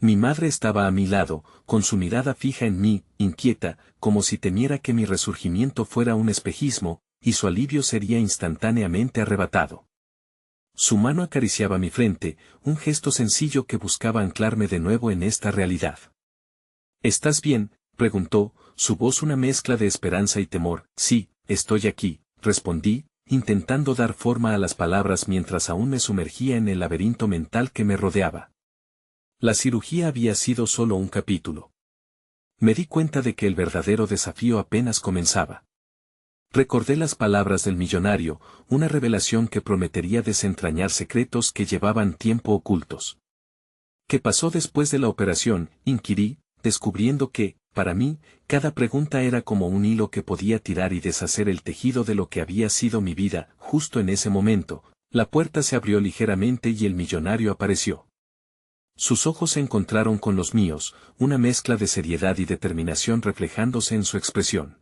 Mi madre estaba a mi lado, con su mirada fija en mí, inquieta, como si temiera que mi resurgimiento fuera un espejismo, y su alivio sería instantáneamente arrebatado. Su mano acariciaba mi frente, un gesto sencillo que buscaba anclarme de nuevo en esta realidad. ¿Estás bien?, preguntó, su voz una mezcla de esperanza y temor. Sí, estoy aquí, respondí, intentando dar forma a las palabras mientras aún me sumergía en el laberinto mental que me rodeaba. La cirugía había sido solo un capítulo. Me di cuenta de que el verdadero desafío apenas comenzaba. Recordé las palabras del millonario, una revelación que prometería desentrañar secretos que llevaban tiempo ocultos. ¿Qué pasó después de la operación?, inquirí, descubriendo que, para mí, cada pregunta era como un hilo que podía tirar y deshacer el tejido de lo que había sido mi vida. Justo en ese momento, la puerta se abrió ligeramente y el millonario apareció. Sus ojos se encontraron con los míos, una mezcla de seriedad y determinación reflejándose en su expresión.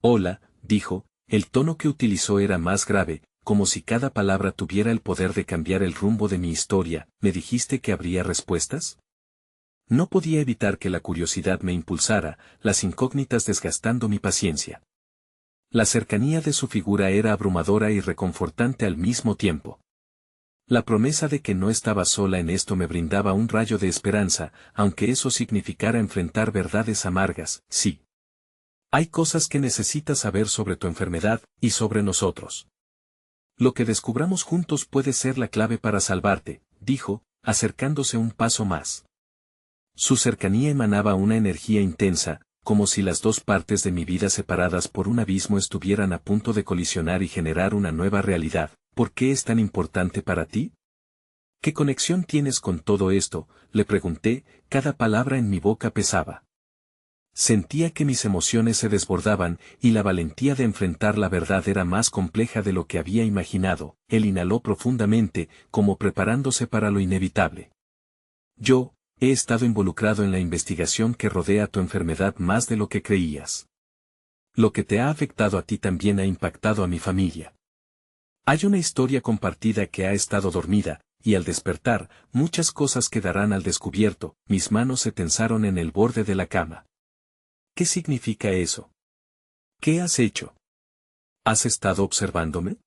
Hola, dijo, el tono que utilizó era más grave, como si cada palabra tuviera el poder de cambiar el rumbo de mi historia. ¿Me dijiste que habría respuestas? No podía evitar que la curiosidad me impulsara, las incógnitas desgastando mi paciencia. La cercanía de su figura era abrumadora y reconfortante al mismo tiempo. La promesa de que no estaba sola en esto me brindaba un rayo de esperanza, aunque eso significara enfrentar verdades amargas. Sí. Hay cosas que necesitas saber sobre tu enfermedad, y sobre nosotros. Lo que descubramos juntos puede ser la clave para salvarte, dijo, acercándose un paso más. Su cercanía emanaba una energía intensa, como si las dos partes de mi vida separadas por un abismo estuvieran a punto de colisionar y generar una nueva realidad. ¿Por qué es tan importante para ti? ¿Qué conexión tienes con todo esto?, le pregunté, cada palabra en mi boca pesaba. Sentía que mis emociones se desbordaban, y la valentía de enfrentar la verdad era más compleja de lo que había imaginado. Él inhaló profundamente, como preparándose para lo inevitable. Yo, he estado involucrado en la investigación que rodea tu enfermedad más de lo que creías. Lo que te ha afectado a ti también ha impactado a mi familia. Hay una historia compartida que ha estado dormida, y al despertar, muchas cosas quedarán al descubierto. Mis manos se tensaron en el borde de la cama. ¿Qué significa eso? ¿Qué has hecho? ¿Has estado observándome?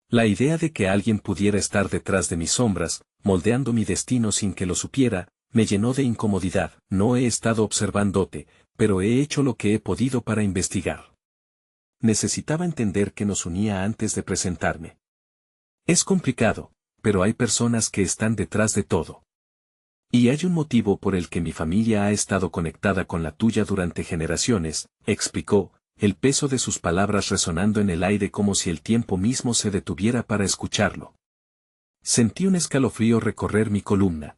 La idea de que alguien pudiera estar detrás de mis sombras, moldeando mi destino sin que lo supiera, me llenó de incomodidad. No he estado observándote, pero he hecho lo que he podido para investigar. Necesitaba entender qué nos unía antes de presentarme. Es complicado, pero hay personas que están detrás de todo. Y hay un motivo por el que mi familia ha estado conectada con la tuya durante generaciones, explicó, el peso de sus palabras resonando en el aire como si el tiempo mismo se detuviera para escucharlo. Sentí un escalofrío recorrer mi columna.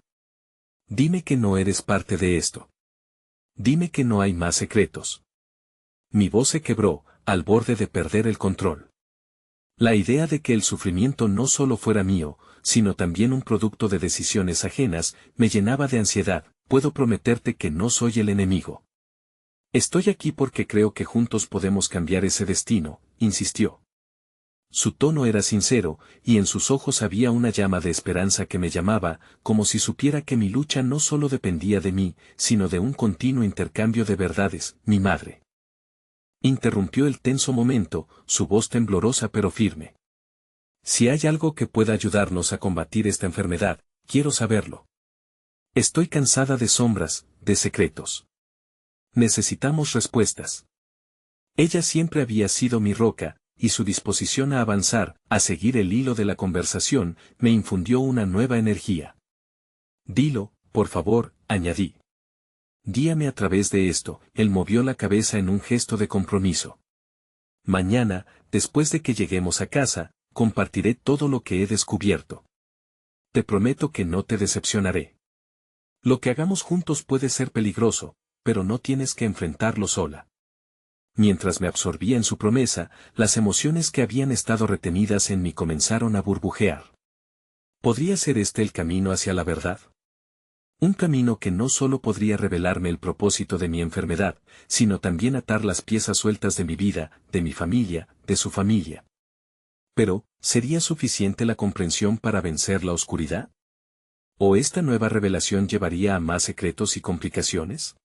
Dime que no eres parte de esto. Dime que no hay más secretos. Mi voz se quebró, al borde de perder el control. La idea de que el sufrimiento no solo fuera mío, sino también un producto de decisiones ajenas, me llenaba de ansiedad. Puedo prometerte que no soy el enemigo. Estoy aquí porque creo que juntos podemos cambiar ese destino, insistió. Su tono era sincero, y en sus ojos había una llama de esperanza que me llamaba, como si supiera que mi lucha no solo dependía de mí, sino de un continuo intercambio de verdades. Mi madre. Interrumpió el tenso momento, su voz temblorosa pero firme. Si hay algo que pueda ayudarnos a combatir esta enfermedad, quiero saberlo. Estoy cansada de sombras, de secretos. Necesitamos respuestas. Ella siempre había sido mi roca, y su disposición a avanzar, a seguir el hilo de la conversación, me infundió una nueva energía. Dilo, por favor, añadí. Guíame a través de esto. Él movió la cabeza en un gesto de compromiso. Mañana, después de que lleguemos a casa, compartiré todo lo que he descubierto. Te prometo que no te decepcionaré. Lo que hagamos juntos puede ser peligroso, pero no tienes que enfrentarlo sola. Mientras me absorbía en su promesa, las emociones que habían estado retenidas en mí comenzaron a burbujear. ¿Podría ser este el camino hacia la verdad? Un camino que no solo podría revelarme el propósito de mi enfermedad, sino también atar las piezas sueltas de mi vida, de mi familia, de su familia. Pero, ¿sería suficiente la comprensión para vencer la oscuridad? ¿O esta nueva revelación llevaría a más secretos y complicaciones?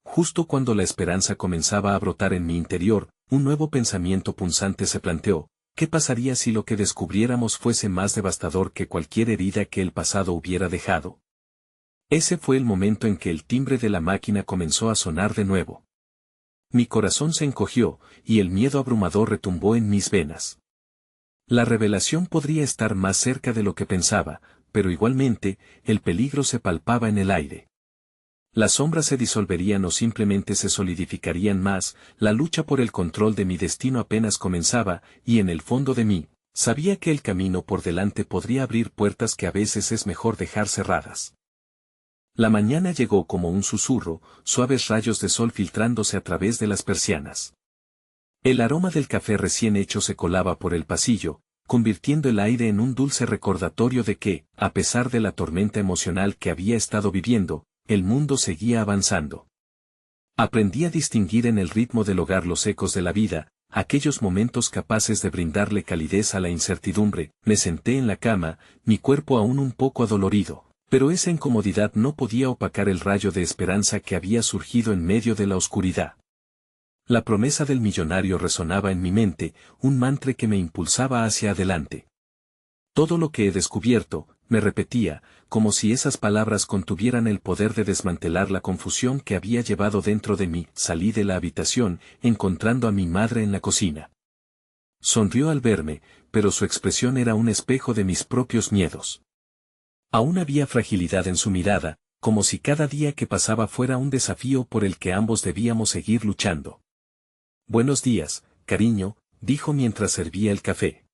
Justo cuando la esperanza comenzaba a brotar en mi interior, un nuevo pensamiento punzante se planteó. ¿Qué pasaría si lo que descubriéramos fuese más devastador que cualquier herida que el pasado hubiera dejado? Ese fue el momento en que el timbre de la máquina comenzó a sonar de nuevo. Mi corazón se encogió, y el miedo abrumador retumbó en mis venas. La revelación podría estar más cerca de lo que pensaba, pero igualmente, el peligro se palpaba en el aire. Las sombras se disolverían o simplemente se solidificarían más. La lucha por el control de mi destino apenas comenzaba, y en el fondo de mí, sabía que el camino por delante podría abrir puertas que a veces es mejor dejar cerradas. La mañana llegó como un susurro, suaves rayos de sol filtrándose a través de las persianas. El aroma del café recién hecho se colaba por el pasillo, convirtiendo el aire en un dulce recordatorio de que, a pesar de la tormenta emocional que había estado viviendo, el mundo seguía avanzando. Aprendí a distinguir en el ritmo del hogar los ecos de la vida, aquellos momentos capaces de brindarle calidez a la incertidumbre. Me senté en la cama, mi cuerpo aún un poco adolorido. Pero esa incomodidad no podía opacar el rayo de esperanza que había surgido en medio de la oscuridad. La promesa del millonario resonaba en mi mente, un mantra que me impulsaba hacia adelante. Todo lo que he descubierto, me repetía, como si esas palabras contuvieran el poder de desmantelar la confusión que había llevado dentro de mí. Salí de la habitación, encontrando a mi madre en la cocina. Sonrió al verme, pero su expresión era un espejo de mis propios miedos. Aún había fragilidad en su mirada, como si cada día que pasaba fuera un desafío por el que ambos debíamos seguir luchando. Buenos días, cariño, dijo mientras servía el café.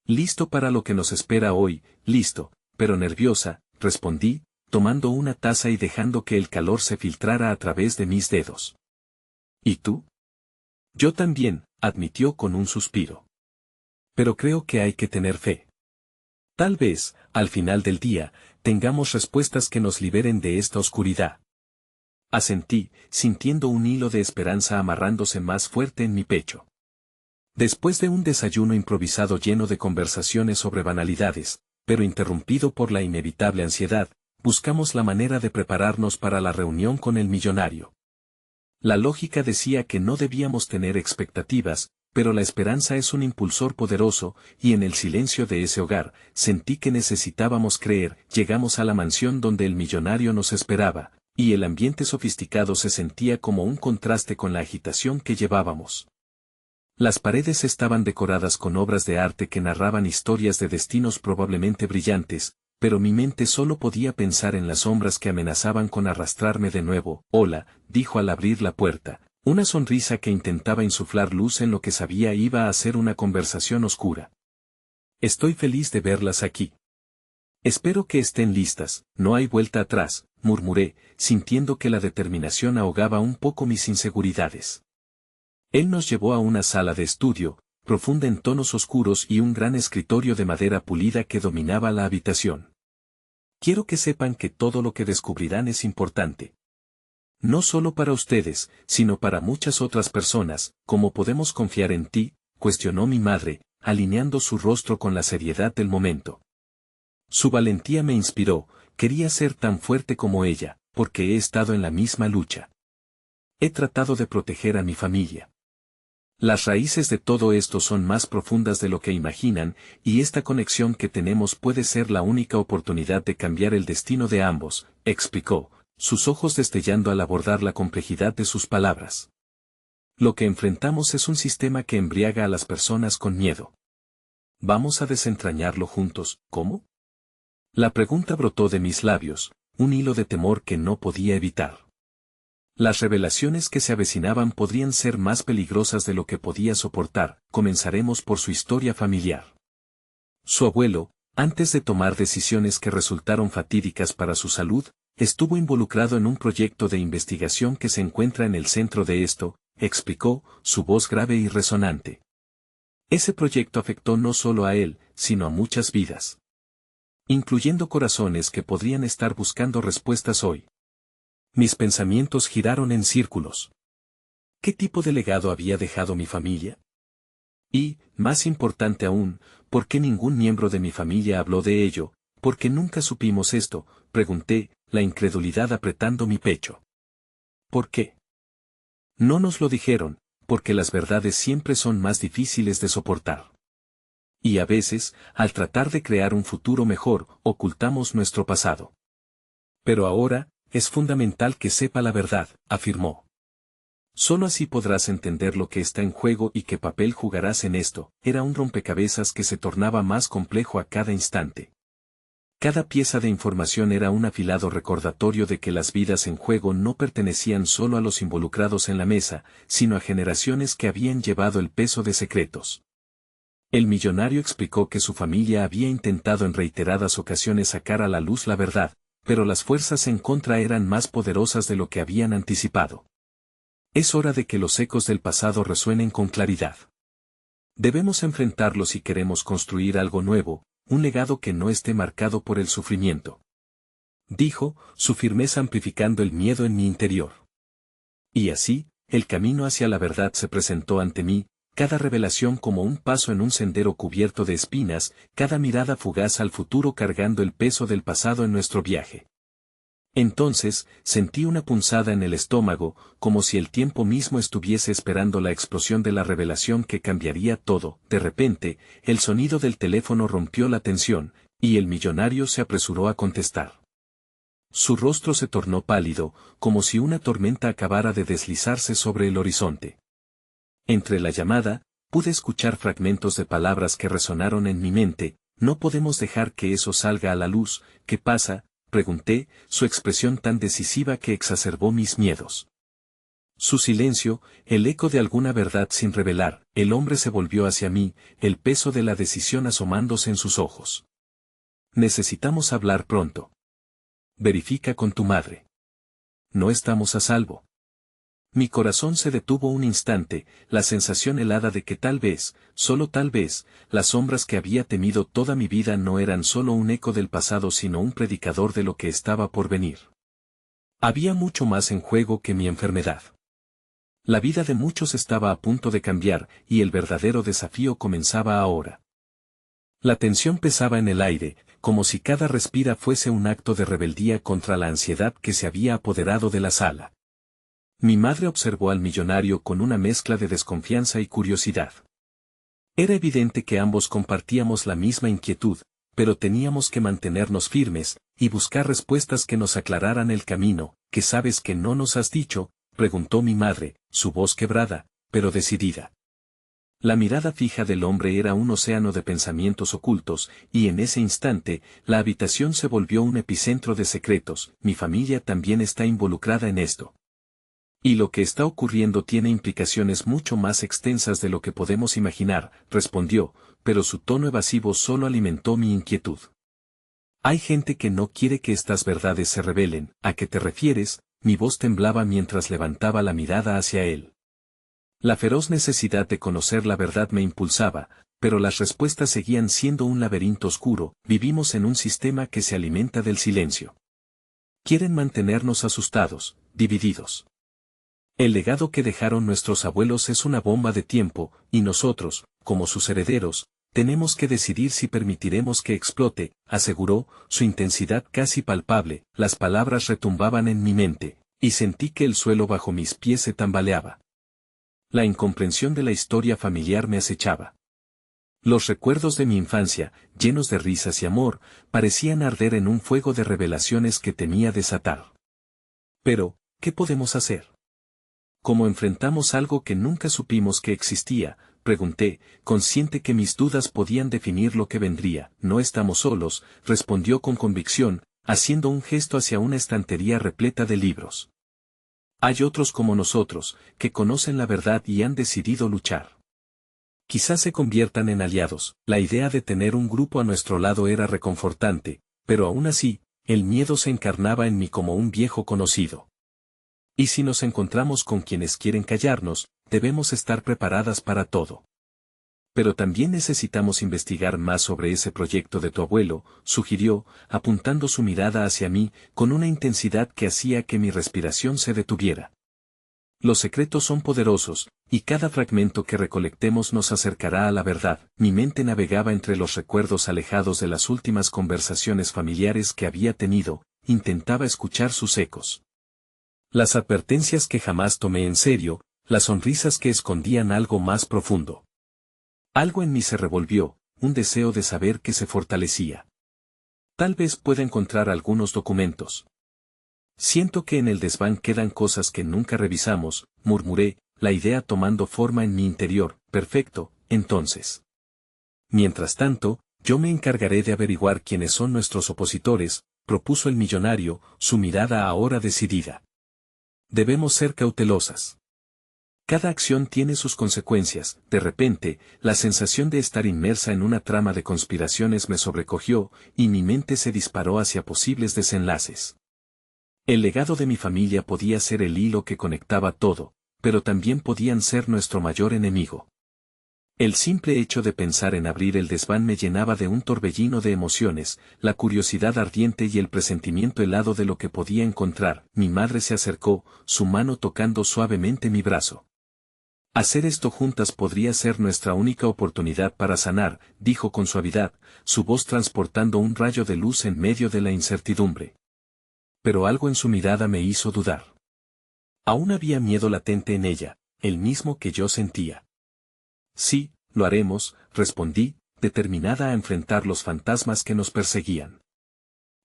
Listo para lo que nos espera hoy, listo, pero nerviosa, respondí, tomando una taza y dejando que el calor se filtrara a través de mis dedos. ¿Y tú? Yo también, admitió con un suspiro. Pero creo que hay que tener fe. Tal vez, al final del día, tengamos respuestas que nos liberen de esta oscuridad. Asentí, sintiendo un hilo de esperanza amarrándose más fuerte en mi pecho. Después de un desayuno improvisado lleno de conversaciones sobre banalidades, pero interrumpido por la inevitable ansiedad, buscamos la manera de prepararnos para la reunión con el millonario. La lógica decía que no debíamos tener expectativas, pero la esperanza es un impulsor poderoso, y en el silencio de ese hogar, sentí que necesitábamos creer. Llegamos a la mansión donde el millonario nos esperaba, y el ambiente sofisticado se sentía como un contraste con la agitación que llevábamos. Las paredes estaban decoradas con obras de arte que narraban historias de destinos probablemente brillantes, pero mi mente solo podía pensar en las sombras que amenazaban con arrastrarme de nuevo. Hola, dijo al abrir la puerta, una sonrisa que intentaba insuflar luz en lo que sabía iba a ser una conversación oscura. Estoy feliz de verlas aquí. Espero que estén listas, no hay vuelta atrás, murmuré, sintiendo que la determinación ahogaba un poco mis inseguridades. Él nos llevó a una sala de estudio, profunda en tonos oscuros y un gran escritorio de madera pulida que dominaba la habitación. Quiero que sepan que todo lo que descubrirán es importante. No solo para ustedes, sino para muchas otras personas. ¿Cómo podemos confiar en ti?, cuestionó mi madre, alineando su rostro con la seriedad del momento. Su valentía me inspiró, quería ser tan fuerte como ella, porque he estado en la misma lucha. He tratado de proteger a mi familia. Las raíces de todo esto son más profundas de lo que imaginan, y esta conexión que tenemos puede ser la única oportunidad de cambiar el destino de ambos, explicó, sus ojos destellando al abordar la complejidad de sus palabras. Lo que enfrentamos es un sistema que embriaga a las personas con miedo. Vamos a desentrañarlo juntos, ¿cómo? La pregunta brotó de mis labios, un hilo de temor que no podía evitar. Las revelaciones que se avecinaban podrían ser más peligrosas de lo que podía soportar. Comenzaremos por su historia familiar. Su abuelo, antes de tomar decisiones que resultaron fatídicas para su salud, estuvo involucrado en un proyecto de investigación que se encuentra en el centro de esto, explicó, su voz grave y resonante. Ese proyecto afectó no solo a él, sino a muchas vidas, incluyendo corazones que podrían estar buscando respuestas hoy. Mis pensamientos giraron en círculos. ¿Qué tipo de legado había dejado mi familia? Y, más importante aún, ¿por qué ningún miembro de mi familia habló de ello? ¿Por qué nunca supimos esto?, pregunté, la incredulidad apretando mi pecho. ¿Por qué? No nos lo dijeron, porque las verdades siempre son más difíciles de soportar. Y a veces, al tratar de crear un futuro mejor, ocultamos nuestro pasado. Pero ahora, es fundamental que sepa la verdad, afirmó. Solo así podrás entender lo que está en juego y qué papel jugarás en esto. Era un rompecabezas que se tornaba más complejo a cada instante. Cada pieza de información era un afilado recordatorio de que las vidas en juego no pertenecían solo a los involucrados en la mesa, sino a generaciones que habían llevado el peso de secretos. El millonario explicó que su familia había intentado en reiteradas ocasiones sacar a la luz la verdad, pero las fuerzas en contra eran más poderosas de lo que habían anticipado. Es hora de que los ecos del pasado resuenen con claridad. Debemos enfrentarlos si queremos construir algo nuevo, un legado que no esté marcado por el sufrimiento. Dijo, su firmeza amplificando el miedo en mi interior. Y así, el camino hacia la verdad se presentó ante mí, cada revelación como un paso en un sendero cubierto de espinas, cada mirada fugaz al futuro cargando el peso del pasado en nuestro viaje. Entonces, sentí una punzada en el estómago, como si el tiempo mismo estuviese esperando la explosión de la revelación que cambiaría todo. De repente, el sonido del teléfono rompió la tensión, y el millonario se apresuró a contestar. Su rostro se tornó pálido, como si una tormenta acabara de deslizarse sobre el horizonte. Entre la llamada, pude escuchar fragmentos de palabras que resonaron en mi mente. No podemos dejar que eso salga a la luz. ¿Qué pasa?, pregunté, su expresión tan decisiva que exacerbó mis miedos. Su silencio, el eco de alguna verdad sin revelar. El hombre se volvió hacia mí, el peso de la decisión asomándose en sus ojos. Necesitamos hablar pronto. Verifica con tu madre. No estamos a salvo. Mi corazón se detuvo un instante, la sensación helada de que tal vez, solo tal vez, las sombras que había temido toda mi vida no eran solo un eco del pasado sino un predicador de lo que estaba por venir. Había mucho más en juego que mi enfermedad. La vida de muchos estaba a punto de cambiar, y el verdadero desafío comenzaba ahora. La tensión pesaba en el aire, como si cada respira fuese un acto de rebeldía contra la ansiedad que se había apoderado de la sala. Mi madre observó al millonario con una mezcla de desconfianza y curiosidad. Era evidente que ambos compartíamos la misma inquietud, pero teníamos que mantenernos firmes, y buscar respuestas que nos aclararan el camino. ¿Qué sabes que no nos has dicho?, preguntó mi madre, su voz quebrada, pero decidida. La mirada fija del hombre era un océano de pensamientos ocultos, y en ese instante, la habitación se volvió un epicentro de secretos. Mi familia también está involucrada en esto. Y lo que está ocurriendo tiene implicaciones mucho más extensas de lo que podemos imaginar, respondió, pero su tono evasivo solo alimentó mi inquietud. Hay gente que no quiere que estas verdades se revelen. ¿A qué te refieres? Mi voz temblaba mientras levantaba la mirada hacia él. La feroz necesidad de conocer la verdad me impulsaba, pero las respuestas seguían siendo un laberinto oscuro. Vivimos en un sistema que se alimenta del silencio. Quieren mantenernos asustados, divididos. El legado que dejaron nuestros abuelos es una bomba de tiempo, y nosotros, como sus herederos, tenemos que decidir si permitiremos que explote, aseguró, su intensidad casi palpable. Las palabras retumbaban en mi mente, y sentí que el suelo bajo mis pies se tambaleaba. La incomprensión de la historia familiar me acechaba. Los recuerdos de mi infancia, llenos de risas y amor, parecían arder en un fuego de revelaciones que temía desatar. Pero, ¿qué podemos hacer? ¿Cómo enfrentamos algo que nunca supimos que existía?, pregunté, consciente que mis dudas podían definir lo que vendría. No estamos solos, respondió con convicción, haciendo un gesto hacia una estantería repleta de libros. Hay otros como nosotros, que conocen la verdad y han decidido luchar. Quizás se conviertan en aliados. La idea de tener un grupo a nuestro lado era reconfortante, pero aún así, el miedo se encarnaba en mí como un viejo conocido. Y si nos encontramos con quienes quieren callarnos, debemos estar preparadas para todo. Pero también necesitamos investigar más sobre ese proyecto de tu abuelo, sugirió, apuntando su mirada hacia mí, con una intensidad que hacía que mi respiración se detuviera. Los secretos son poderosos, y cada fragmento que recolectemos nos acercará a la verdad. Mi mente navegaba entre los recuerdos alejados de las últimas conversaciones familiares que había tenido, intentaba escuchar sus ecos. Las advertencias que jamás tomé en serio, las sonrisas que escondían algo más profundo. Algo en mí se revolvió, un deseo de saber que se fortalecía. Tal vez pueda encontrar algunos documentos. Siento que en el desván quedan cosas que nunca revisamos, murmuré, la idea tomando forma en mi interior. Perfecto, entonces. Mientras tanto, yo me encargaré de averiguar quiénes son nuestros opositores, propuso el millonario, su mirada ahora decidida. Debemos ser cautelosas. Cada acción tiene sus consecuencias. De repente, la sensación de estar inmersa en una trama de conspiraciones me sobrecogió, y mi mente se disparó hacia posibles desenlaces. El legado de mi familia podía ser el hilo que conectaba todo, pero también podían ser nuestro mayor enemigo. El simple hecho de pensar en abrir el desván me llenaba de un torbellino de emociones, la curiosidad ardiente y el presentimiento helado de lo que podía encontrar. Mi madre se acercó, su mano tocando suavemente mi brazo. Hacer esto juntas podría ser nuestra única oportunidad para sanar, dijo con suavidad, su voz transportando un rayo de luz en medio de la incertidumbre. Pero algo en su mirada me hizo dudar. Aún había miedo latente en ella, el mismo que yo sentía. Sí, lo haremos, respondí, determinada a enfrentar los fantasmas que nos perseguían.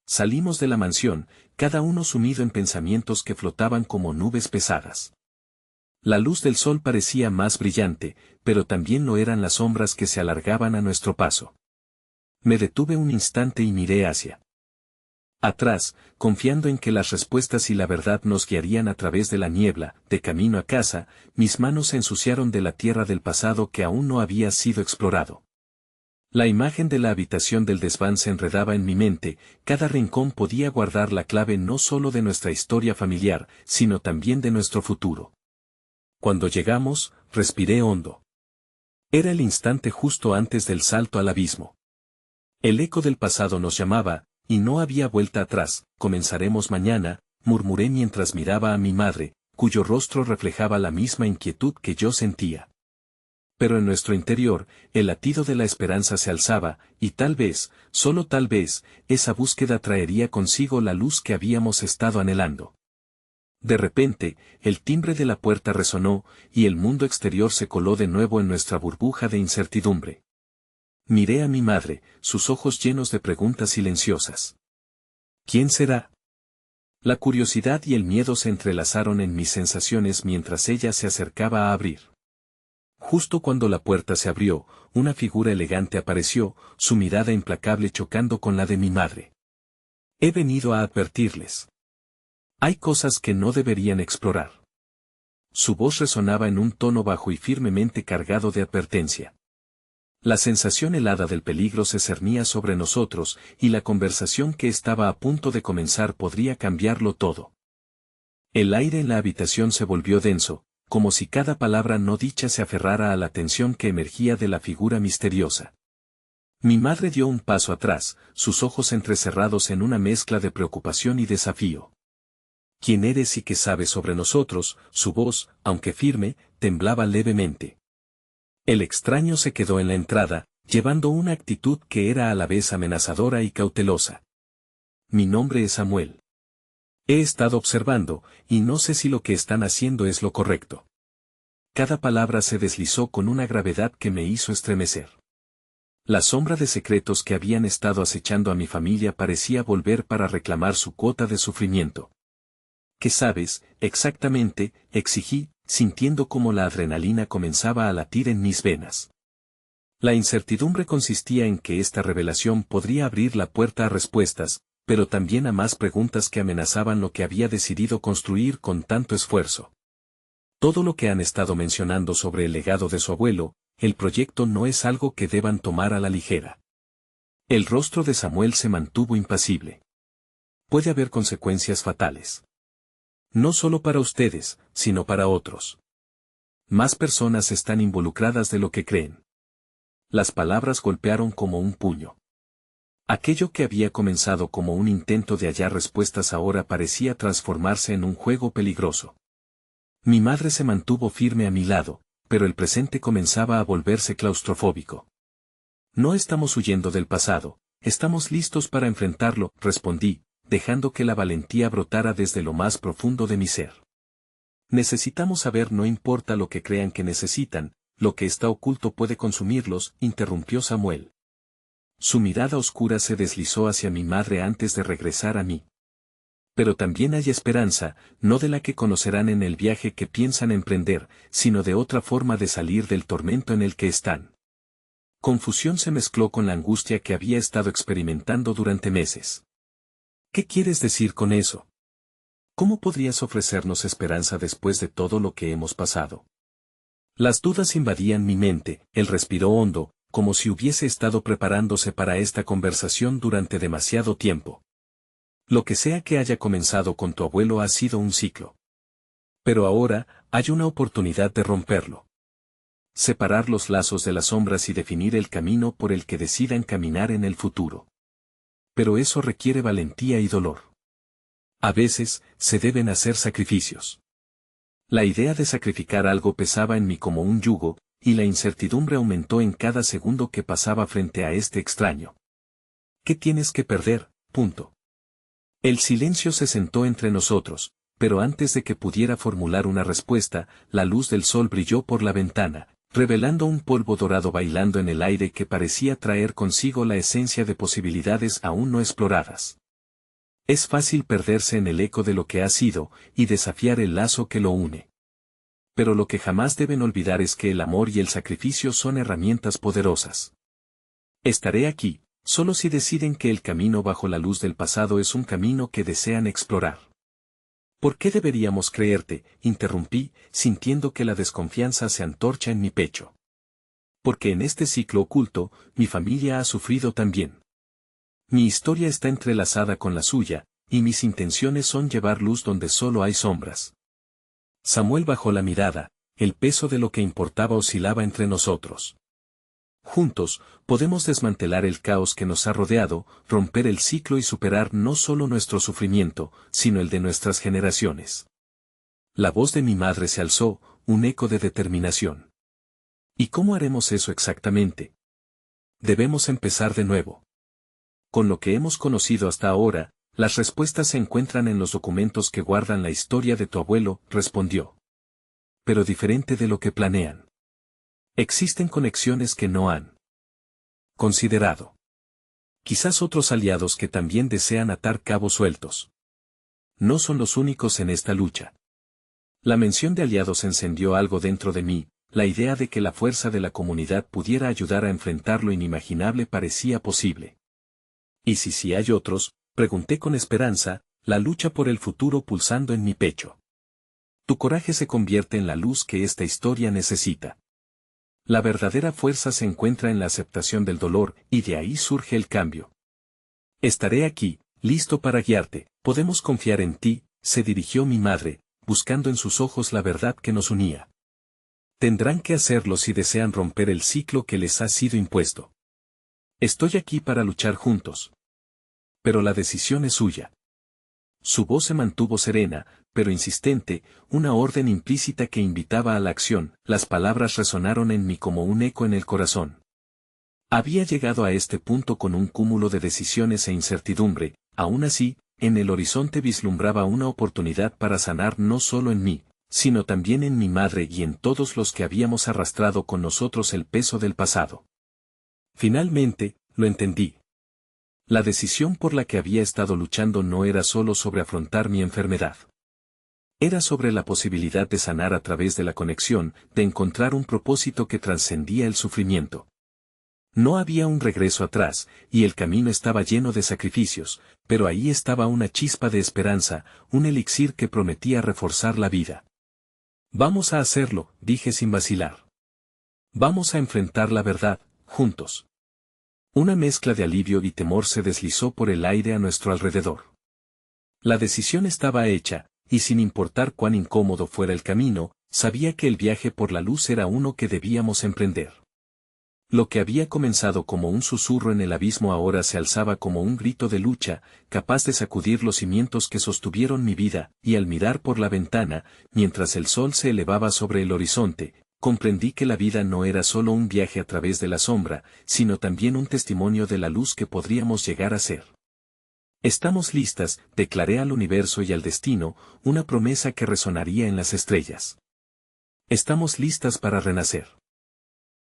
Salimos de la mansión, cada uno sumido en pensamientos que flotaban como nubes pesadas. La luz del sol parecía más brillante, pero también lo eran las sombras que se alargaban a nuestro paso. Me detuve un instante y miré hacia atrás, confiando en que las respuestas y la verdad nos guiarían a través de la niebla. De camino a casa, mis manos se ensuciaron de la tierra del pasado que aún no había sido explorado. La imagen de la habitación del desván se enredaba en mi mente, cada rincón podía guardar la clave no solo de nuestra historia familiar, sino también de nuestro futuro. Cuando llegamos, respiré hondo. Era el instante justo antes del salto al abismo. El eco del pasado nos llamaba, y no había vuelta atrás. Comenzaremos mañana, murmuré mientras miraba a mi madre, cuyo rostro reflejaba la misma inquietud que yo sentía. Pero en nuestro interior, el latido de la esperanza se alzaba, y tal vez, solo tal vez, esa búsqueda traería consigo la luz que habíamos estado anhelando. De repente, el timbre de la puerta resonó, y el mundo exterior se coló de nuevo en nuestra burbuja de incertidumbre. Miré a mi madre, sus ojos llenos de preguntas silenciosas. ¿Quién será? La curiosidad y el miedo se entrelazaron en mis sensaciones mientras ella se acercaba a abrir. Justo cuando la puerta se abrió, una figura elegante apareció, su mirada implacable chocando con la de mi madre. He venido a advertirles. Hay cosas que no deberían explorar. Su voz resonaba en un tono bajo y firmemente cargado de advertencia. La sensación helada del peligro se cernía sobre nosotros, y la conversación que estaba a punto de comenzar podría cambiarlo todo. El aire en la habitación se volvió denso, como si cada palabra no dicha se aferrara a la tensión que emergía de la figura misteriosa. Mi madre dio un paso atrás, sus ojos entrecerrados en una mezcla de preocupación y desafío. ¿Quién eres y qué sabes sobre nosotros? Su voz, aunque firme, temblaba levemente. El extraño se quedó en la entrada, llevando una actitud que era a la vez amenazadora y cautelosa. Mi nombre es Samuel. He estado observando, y no sé si lo que están haciendo es lo correcto. Cada palabra se deslizó con una gravedad que me hizo estremecer. La sombra de secretos que habían estado acechando a mi familia parecía volver para reclamar su cuota de sufrimiento. ¿Qué sabes, exactamente?, exigí, sintiendo cómo la adrenalina comenzaba a latir en mis venas. La incertidumbre consistía en que esta revelación podría abrir la puerta a respuestas, pero también a más preguntas que amenazaban lo que había decidido construir con tanto esfuerzo. Todo lo que han estado mencionando sobre el legado de su abuelo, el proyecto no es algo que deban tomar a la ligera. El rostro de Samuel se mantuvo impasible. Puede haber consecuencias fatales. No solo para ustedes, sino para otros. Más personas están involucradas de lo que creen. Las palabras golpearon como un puño. Aquello que había comenzado como un intento de hallar respuestas ahora parecía transformarse en un juego peligroso. Mi madre se mantuvo firme a mi lado, pero el presente comenzaba a volverse claustrofóbico. No estamos huyendo del pasado, estamos listos para enfrentarlo, respondí, dejando que la valentía brotara desde lo más profundo de mi ser. Necesitamos saber, no importa lo que crean que necesitan, lo que está oculto puede consumirlos, interrumpió Samuel. Su mirada oscura se deslizó hacia mi madre antes de regresar a mí. Pero también hay esperanza, no de la que conocerán en el viaje que piensan emprender, sino de otra forma de salir del tormento en el que están. Confusión se mezcló con la angustia que había estado experimentando durante meses. ¿Qué quieres decir con eso? ¿Cómo podrías ofrecernos esperanza después de todo lo que hemos pasado? Las dudas invadían mi mente, él respiró hondo, como si hubiese estado preparándose para esta conversación durante demasiado tiempo. Lo que sea que haya comenzado con tu abuelo ha sido un ciclo. Pero ahora, hay una oportunidad de romperlo. Separar los lazos de las sombras y definir el camino por el que decidan caminar en el futuro. Pero eso requiere valentía y dolor. A veces, se deben hacer sacrificios. La idea de sacrificar algo pesaba en mí como un yugo, y la incertidumbre aumentó en cada segundo que pasaba frente a este extraño. ¿Qué tienes que perder? Punto. El silencio se sentó entre nosotros, pero antes de que pudiera formular una respuesta, la luz del sol brilló por la ventana, revelando un polvo dorado bailando en el aire que parecía traer consigo la esencia de posibilidades aún no exploradas. Es fácil perderse en el eco de lo que ha sido, y desafiar el lazo que lo une. Pero lo que jamás deben olvidar es que el amor y el sacrificio son herramientas poderosas. Estaré aquí, solo si deciden que el camino bajo la luz del pasado es un camino que desean explorar. ¿Por qué deberíamos creerte?, interrumpí, sintiendo que la desconfianza se antorcha en mi pecho. Porque en este ciclo oculto, mi familia ha sufrido también. Mi historia está entrelazada con la suya, y mis intenciones son llevar luz donde solo hay sombras. Samuel bajó la mirada, el peso de lo que importaba oscilaba entre nosotros. Juntos, podemos desmantelar el caos que nos ha rodeado, romper el ciclo y superar no solo nuestro sufrimiento, sino el de nuestras generaciones. La voz de mi madre se alzó, un eco de determinación. ¿Y cómo haremos eso exactamente? Debemos empezar de nuevo. Con lo que hemos conocido hasta ahora, las respuestas se encuentran en los documentos que guardan la historia de tu abuelo, respondió. Pero diferente de lo que planean. Existen conexiones que no han considerado. Quizás otros aliados que también desean atar cabos sueltos. No son los únicos en esta lucha. La mención de aliados encendió algo dentro de mí, la idea de que la fuerza de la comunidad pudiera ayudar a enfrentar lo inimaginable parecía posible. ¿Y si hay otros? Pregunté con esperanza, la lucha por el futuro pulsando en mi pecho. Tu coraje se convierte en la luz que esta historia necesita. La verdadera fuerza se encuentra en la aceptación del dolor, y de ahí surge el cambio. Estaré aquí, listo para guiarte, podemos confiar en ti, se dirigió mi madre, buscando en sus ojos la verdad que nos unía. Tendrán que hacerlo si desean romper el ciclo que les ha sido impuesto. Estoy aquí para luchar juntos. Pero la decisión es suya. Su voz se mantuvo serena, pero insistente, una orden implícita que invitaba a la acción. Las palabras resonaron en mí como un eco en el corazón. Había llegado a este punto con un cúmulo de decisiones e incertidumbre, aún así, en el horizonte vislumbraba una oportunidad para sanar no solo en mí, sino también en mi madre y en todos los que habíamos arrastrado con nosotros el peso del pasado. Finalmente, lo entendí. La decisión por la que había estado luchando no era solo sobre afrontar mi enfermedad. Era sobre la posibilidad de sanar a través de la conexión, de encontrar un propósito que trascendía el sufrimiento. No había un regreso atrás, y el camino estaba lleno de sacrificios, pero ahí estaba una chispa de esperanza, un elixir que prometía reforzar la vida. Vamos a hacerlo, dije sin vacilar. Vamos a enfrentar la verdad, juntos. Una mezcla de alivio y temor se deslizó por el aire a nuestro alrededor. La decisión estaba hecha, y sin importar cuán incómodo fuera el camino, sabía que el viaje por la luz era uno que debíamos emprender. Lo que había comenzado como un susurro en el abismo ahora se alzaba como un grito de lucha, capaz de sacudir los cimientos que sostuvieron mi vida, y al mirar por la ventana, mientras el sol se elevaba sobre el horizonte, comprendí que la vida no era solo un viaje a través de la sombra, sino también un testimonio de la luz que podríamos llegar a ser. Estamos listas, declaré al universo y al destino, una promesa que resonaría en las estrellas. Estamos listas para renacer.